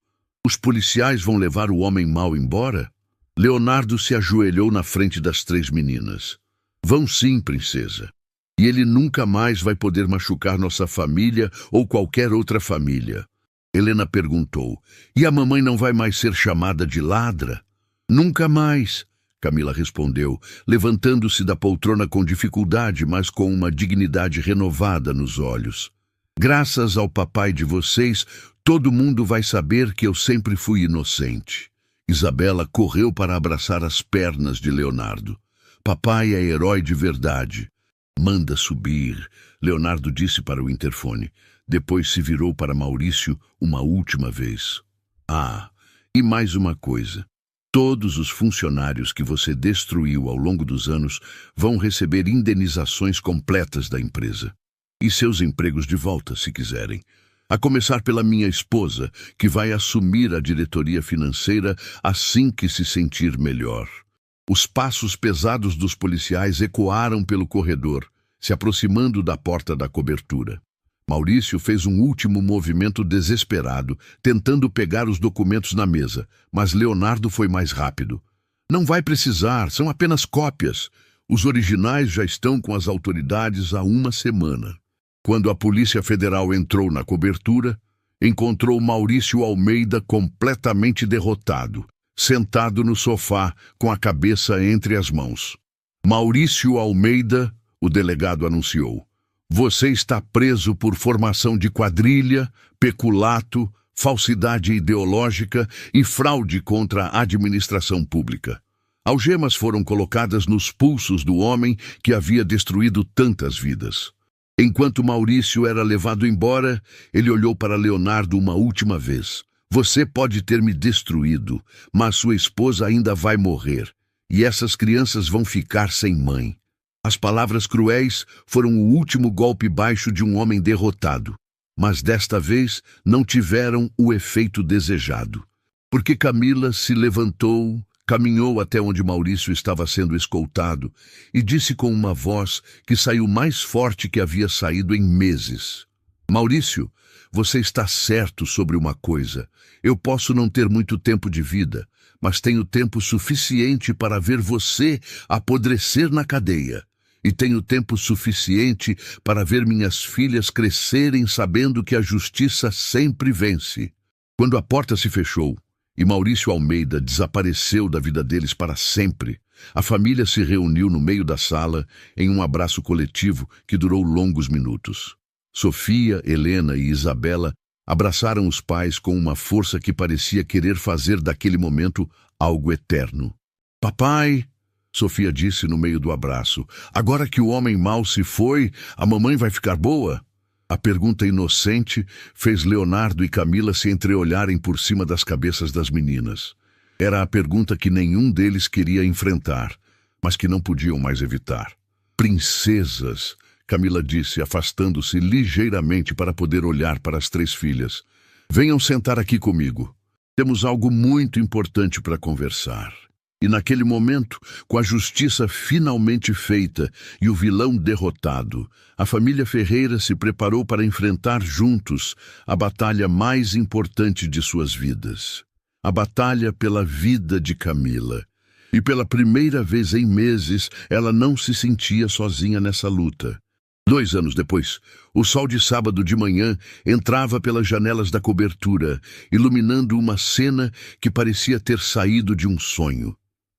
Os policiais vão levar o homem mau embora? Leonardo se ajoelhou na frente das 3 meninas. Vão sim, princesa. E ele nunca mais vai poder machucar nossa família ou qualquer outra família. Helena perguntou, e a mamãe não vai mais ser chamada de ladra? Nunca mais, Camila respondeu, levantando-se da poltrona com dificuldade, mas com uma dignidade renovada nos olhos. Graças ao papai de vocês, todo mundo vai saber que eu sempre fui inocente. Isabela correu para abraçar as pernas de Leonardo. Papai é herói de verdade. Manda subir, Leonardo disse para o interfone. Depois se virou para Maurício uma última vez. Ah, e mais uma coisa. Todos os funcionários que você destruiu ao longo dos anos vão receber indenizações completas da empresa. E seus empregos de volta, se quiserem. A começar pela minha esposa, que vai assumir a diretoria financeira assim que se sentir melhor. Os passos pesados dos policiais ecoaram pelo corredor, se aproximando da porta da cobertura. Maurício fez um último movimento desesperado, tentando pegar os documentos na mesa, mas Leonardo foi mais rápido. Não vai precisar, são apenas cópias. Os originais já estão com as autoridades há uma semana. Quando a Polícia Federal entrou na cobertura, encontrou Maurício Almeida completamente derrotado, sentado no sofá, com a cabeça entre as mãos. Maurício Almeida, o delegado anunciou, você está preso por formação de quadrilha, peculato, falsidade ideológica e fraude contra a administração pública. Algemas foram colocadas nos pulsos do homem que havia destruído tantas vidas. Enquanto Maurício era levado embora, ele olhou para Leonardo uma última vez. Você pode ter me destruído, mas sua esposa ainda vai morrer, e essas crianças vão ficar sem mãe. As palavras cruéis foram o último golpe baixo de um homem derrotado, mas desta vez não tiveram o efeito desejado, porque Camila se levantou, caminhou até onde Maurício estava sendo escoltado e disse com uma voz que saiu mais forte que havia saído em meses. Maurício, você está certo sobre uma coisa. Eu posso não ter muito tempo de vida, mas tenho tempo suficiente para ver você apodrecer na cadeia. E tenho tempo suficiente para ver minhas filhas crescerem sabendo que a justiça sempre vence. Quando a porta se fechou e Maurício Almeida desapareceu da vida deles para sempre, a família se reuniu no meio da sala em um abraço coletivo que durou longos minutos. Sofia, Helena e Isabela abraçaram os pais com uma força que parecia querer fazer daquele momento algo eterno. Papai, Sofia disse no meio do abraço, agora que o homem mau se foi, a mamãe vai ficar boa? A pergunta inocente fez Leonardo e Camila se entreolharem por cima das cabeças das meninas. Era a pergunta que nenhum deles queria enfrentar, mas que não podiam mais evitar. Princesas, Camila disse, afastando-se ligeiramente para poder olhar para as três filhas. Venham sentar aqui comigo. Temos algo muito importante para conversar. E naquele momento, com a justiça finalmente feita e o vilão derrotado, a família Ferreira se preparou para enfrentar juntos a batalha mais importante de suas vidas. A batalha pela vida de Camila. E pela primeira vez em meses, ela não se sentia sozinha nessa luta. 2 anos depois, o sol de sábado de manhã entrava pelas janelas da cobertura, iluminando uma cena que parecia ter saído de um sonho.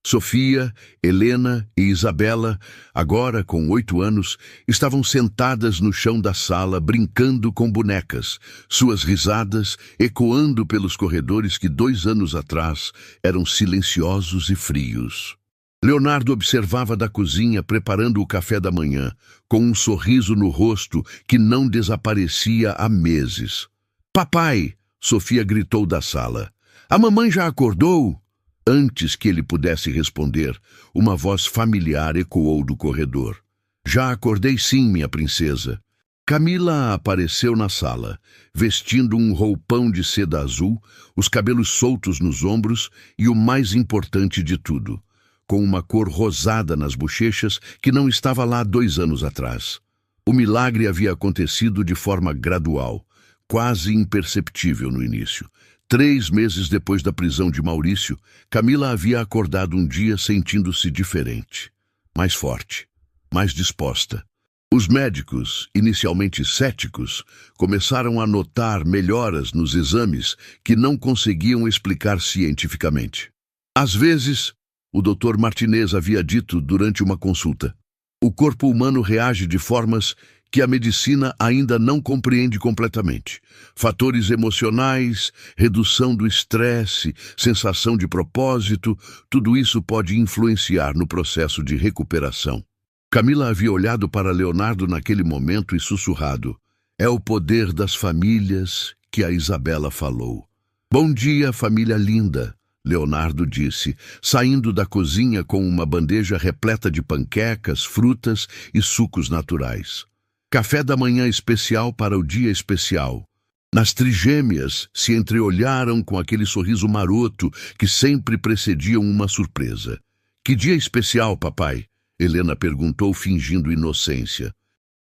Sofia, Helena e Isabela, agora com 8 anos, estavam sentadas no chão da sala brincando com bonecas, suas risadas ecoando pelos corredores que 2 anos atrás eram silenciosos e frios. Leonardo observava da cozinha preparando o café da manhã, com um sorriso no rosto que não desaparecia há meses. Papai! Sofia gritou da sala. A mamãe já acordou? Antes que ele pudesse responder, uma voz familiar ecoou do corredor. Já acordei sim, minha princesa. Camila apareceu na sala, vestindo um roupão de seda azul, os cabelos soltos nos ombros e o mais importante de tudo, com uma cor rosada nas bochechas que não estava lá 2 anos atrás. O milagre havia acontecido de forma gradual, quase imperceptível no início. 3 meses depois da prisão de Maurício, Camila havia acordado um dia sentindo-se diferente, mais forte, mais disposta. Os médicos, inicialmente céticos, começaram a notar melhoras nos exames que não conseguiam explicar cientificamente. Às vezes, o Dr. Martinez havia dito durante uma consulta, o corpo humano reage de formas que a medicina ainda não compreende completamente. Fatores emocionais, redução do estresse, sensação de propósito, tudo isso pode influenciar no processo de recuperação. Camila havia olhado para Leonardo naquele momento e sussurrado, é o poder das famílias que a Isabela falou. Bom dia, família linda, Leonardo disse, saindo da cozinha com uma bandeja repleta de panquecas, frutas e sucos naturais. Café da manhã especial para o dia especial. Nas trigêmeas se entreolharam com aquele sorriso maroto que sempre precediam uma surpresa. Que dia especial, papai? Helena perguntou, fingindo inocência.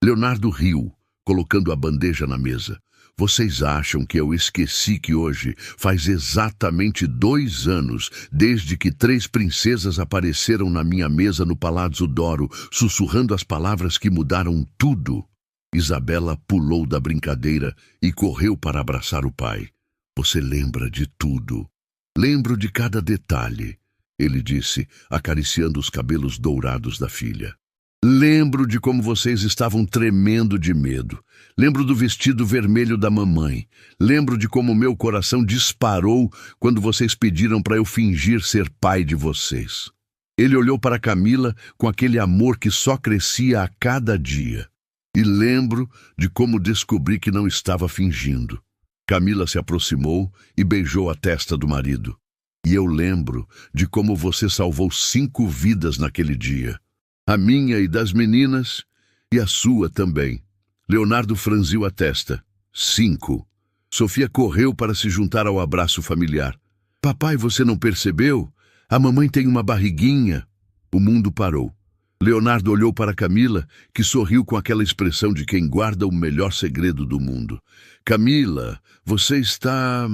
Leonardo riu, colocando a bandeja na mesa. Vocês acham que eu esqueci que hoje faz exatamente 2 anos desde que 3 princesas apareceram na minha mesa no Palazzo d'Oro, sussurrando as palavras que mudaram tudo? Isabela pulou da brincadeira e correu para abraçar o pai. Você lembra de tudo. Lembro de cada detalhe, ele disse, acariciando os cabelos dourados da filha. Lembro de como vocês estavam tremendo de medo. Lembro do vestido vermelho da mamãe. Lembro de como meu coração disparou quando vocês pediram para eu fingir ser pai de vocês. Ele olhou para Camila com aquele amor que só crescia a cada dia. E lembro de como descobri que não estava fingindo. Camila se aproximou e beijou a testa do marido. E eu lembro de como você salvou 5 vidas naquele dia. A minha e das meninas, e a sua também. Leonardo franziu a testa. 5. Sofia correu para se juntar ao abraço familiar. Papai, você não percebeu? A mamãe tem uma barriguinha. O mundo parou. Leonardo olhou para Camila, que sorriu com aquela expressão de quem guarda o melhor segredo do mundo. Camila, você está...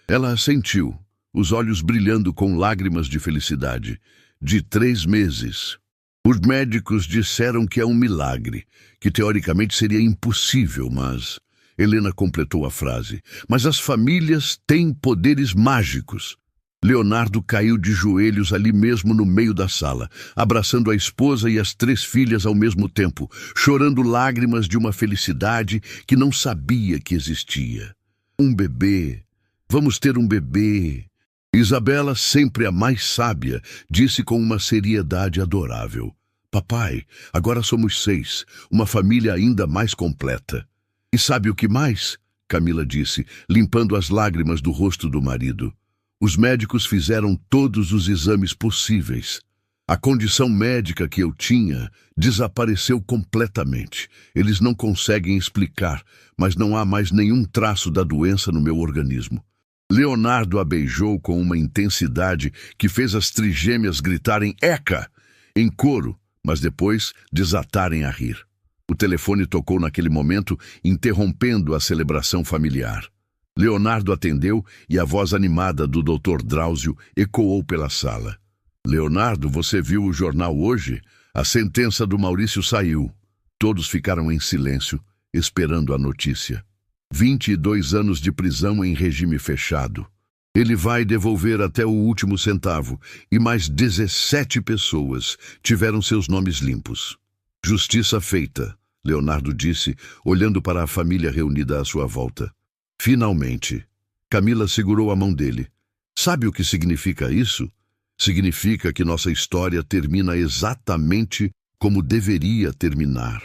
Ela assentiu, os olhos brilhando com lágrimas de felicidade. De 3 meses. Os médicos disseram que é um milagre, que teoricamente seria impossível, mas... Helena completou a frase. Mas as famílias têm poderes mágicos. Leonardo caiu de joelhos ali mesmo no meio da sala, abraçando a esposa e as 3 filhas ao mesmo tempo, chorando lágrimas de uma felicidade que não sabia que existia. Um bebê. Vamos ter um bebê. Isabela, sempre a mais sábia, disse com uma seriedade adorável. Papai, agora somos 6, uma família ainda mais completa. E sabe o que mais? Camila disse, limpando as lágrimas do rosto do marido. Os médicos fizeram todos os exames possíveis. A condição médica que eu tinha desapareceu completamente. Eles não conseguem explicar, mas não há mais nenhum traço da doença no meu organismo. Leonardo a beijou com uma intensidade que fez as trigêmeas gritarem "Eca!" em coro, mas depois desatarem a rir. O telefone tocou naquele momento, interrompendo a celebração familiar. Leonardo atendeu e a voz animada do Dr. Drauzio ecoou pela sala. Leonardo, você viu o jornal hoje? A sentença do Maurício saiu. Todos ficaram em silêncio, esperando a notícia. 22 anos de prisão em regime fechado. Ele vai devolver até o último centavo e mais 17 pessoas tiveram seus nomes limpos. Justiça feita, Leonardo disse, olhando para a família reunida à sua volta. Finalmente. Camila segurou a mão dele. Sabe o que significa isso? Significa que nossa história termina exatamente como deveria terminar.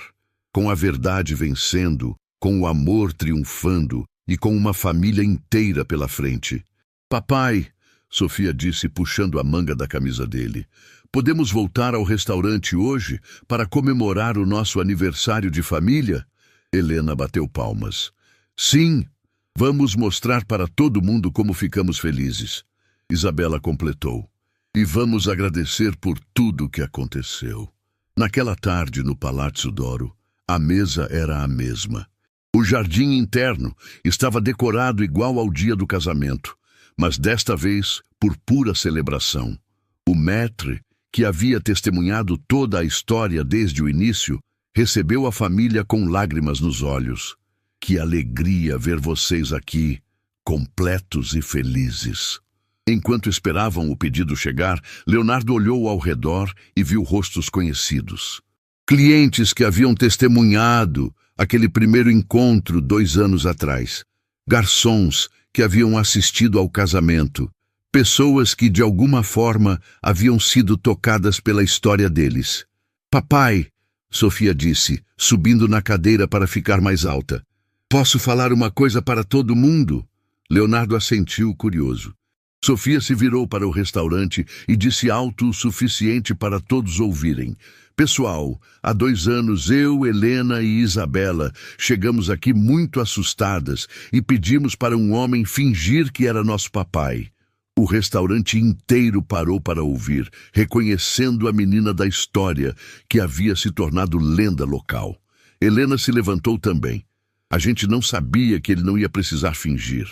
Com a verdade vencendo, com o amor triunfando e com uma família inteira pela frente. Papai, Sofia disse puxando a manga da camisa dele, podemos voltar ao restaurante hoje para comemorar o nosso aniversário de família? Helena bateu palmas. Sim. Vamos mostrar para todo mundo como ficamos felizes. Isabela completou. E vamos agradecer por tudo que aconteceu. Naquela tarde no Palazzo d'Oro, a mesa era a mesma. O jardim interno estava decorado igual ao dia do casamento, mas desta vez por pura celebração. O maître, que havia testemunhado toda a história desde o início, Recebeu a família com lágrimas nos olhos. Que alegria ver vocês aqui, completos e felizes. Enquanto esperavam o pedido chegar, Leonardo olhou ao redor e viu rostos conhecidos. Clientes que haviam testemunhado aquele primeiro encontro 2 anos atrás. Garçons que haviam assistido ao casamento. Pessoas que, de alguma forma, haviam sido tocadas pela história deles. Papai, Sofia disse, subindo na cadeira para ficar mais alta. Posso falar uma coisa para todo mundo? Leonardo assentiu, curioso. Sofia se virou para o restaurante e disse alto o suficiente para todos ouvirem. Pessoal, há 2 anos eu, Helena e Isabela chegamos aqui muito assustadas e pedimos para um homem fingir que era nosso papai. O restaurante inteiro parou para ouvir, reconhecendo a menina da história que havia se tornado lenda local. Helena se levantou também. A gente não sabia que ele não ia precisar fingir,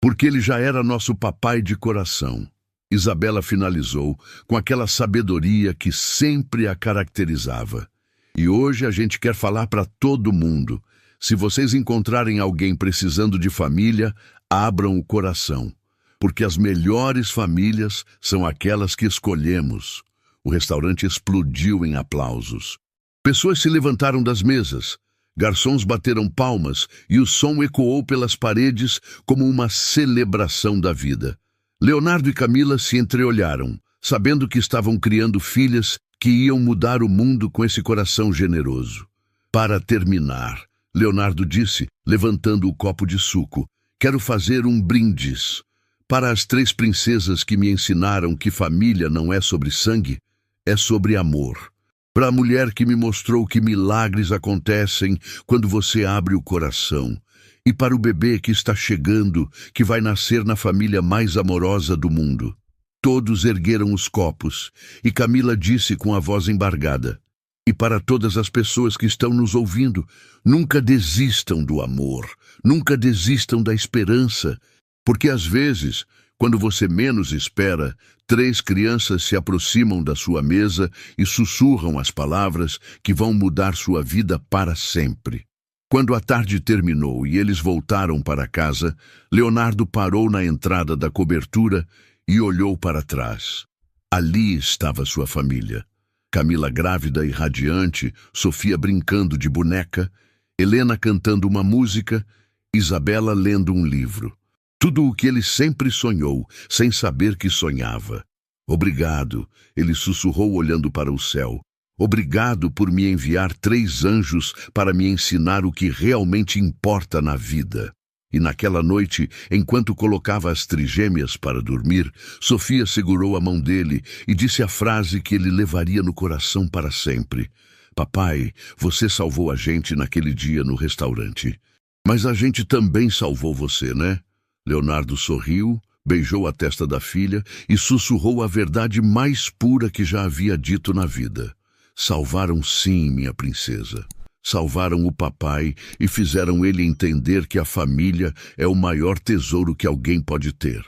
porque ele já era nosso papai de coração. Isabela finalizou com aquela sabedoria que sempre a caracterizava. E hoje a gente quer falar para todo mundo. Se vocês encontrarem alguém precisando de família, abram o coração. Porque as melhores famílias são aquelas que escolhemos. O restaurante explodiu em aplausos. Pessoas se levantaram das mesas. Garçons bateram palmas e o som ecoou pelas paredes como uma celebração da vida. Leonardo e Camila se entreolharam, sabendo que estavam criando filhas que iam mudar o mundo com esse coração generoso. Para terminar, Leonardo disse, levantando o copo de suco, quero fazer um brindis. Para as 3 princesas que me ensinaram que família não é sobre sangue, é sobre amor. Para a mulher que me mostrou que milagres acontecem quando você abre o coração. E para o bebê que está chegando, que vai nascer na família mais amorosa do mundo. Todos ergueram os copos, e Camila disse com a voz embargada, e para todas as pessoas que estão nos ouvindo, nunca desistam do amor, nunca desistam da esperança, porque às vezes, quando você menos espera, 3 crianças se aproximam da sua mesa e sussurram as palavras que vão mudar sua vida para sempre. Quando a tarde terminou e eles voltaram para casa, Leonardo parou na entrada da cobertura e olhou para trás. Ali estava sua família. Camila grávida e radiante, Sofia brincando de boneca, Helena cantando uma música, Isabela lendo um livro. Tudo o que ele sempre sonhou, sem saber que sonhava. Obrigado, ele sussurrou olhando para o céu. Obrigado por me enviar 3 anjos para me ensinar o que realmente importa na vida. E naquela noite, enquanto colocava as trigêmeas para dormir, Sofia segurou a mão dele e disse a frase que ele levaria no coração para sempre. Papai, você salvou a gente naquele dia no restaurante. Mas a gente também salvou você, né? Leonardo sorriu, beijou a testa da filha e sussurrou a verdade mais pura que já havia dito na vida. Salvaram sim, minha princesa. Salvaram o papai e fizeram ele entender que a família é o maior tesouro que alguém pode ter.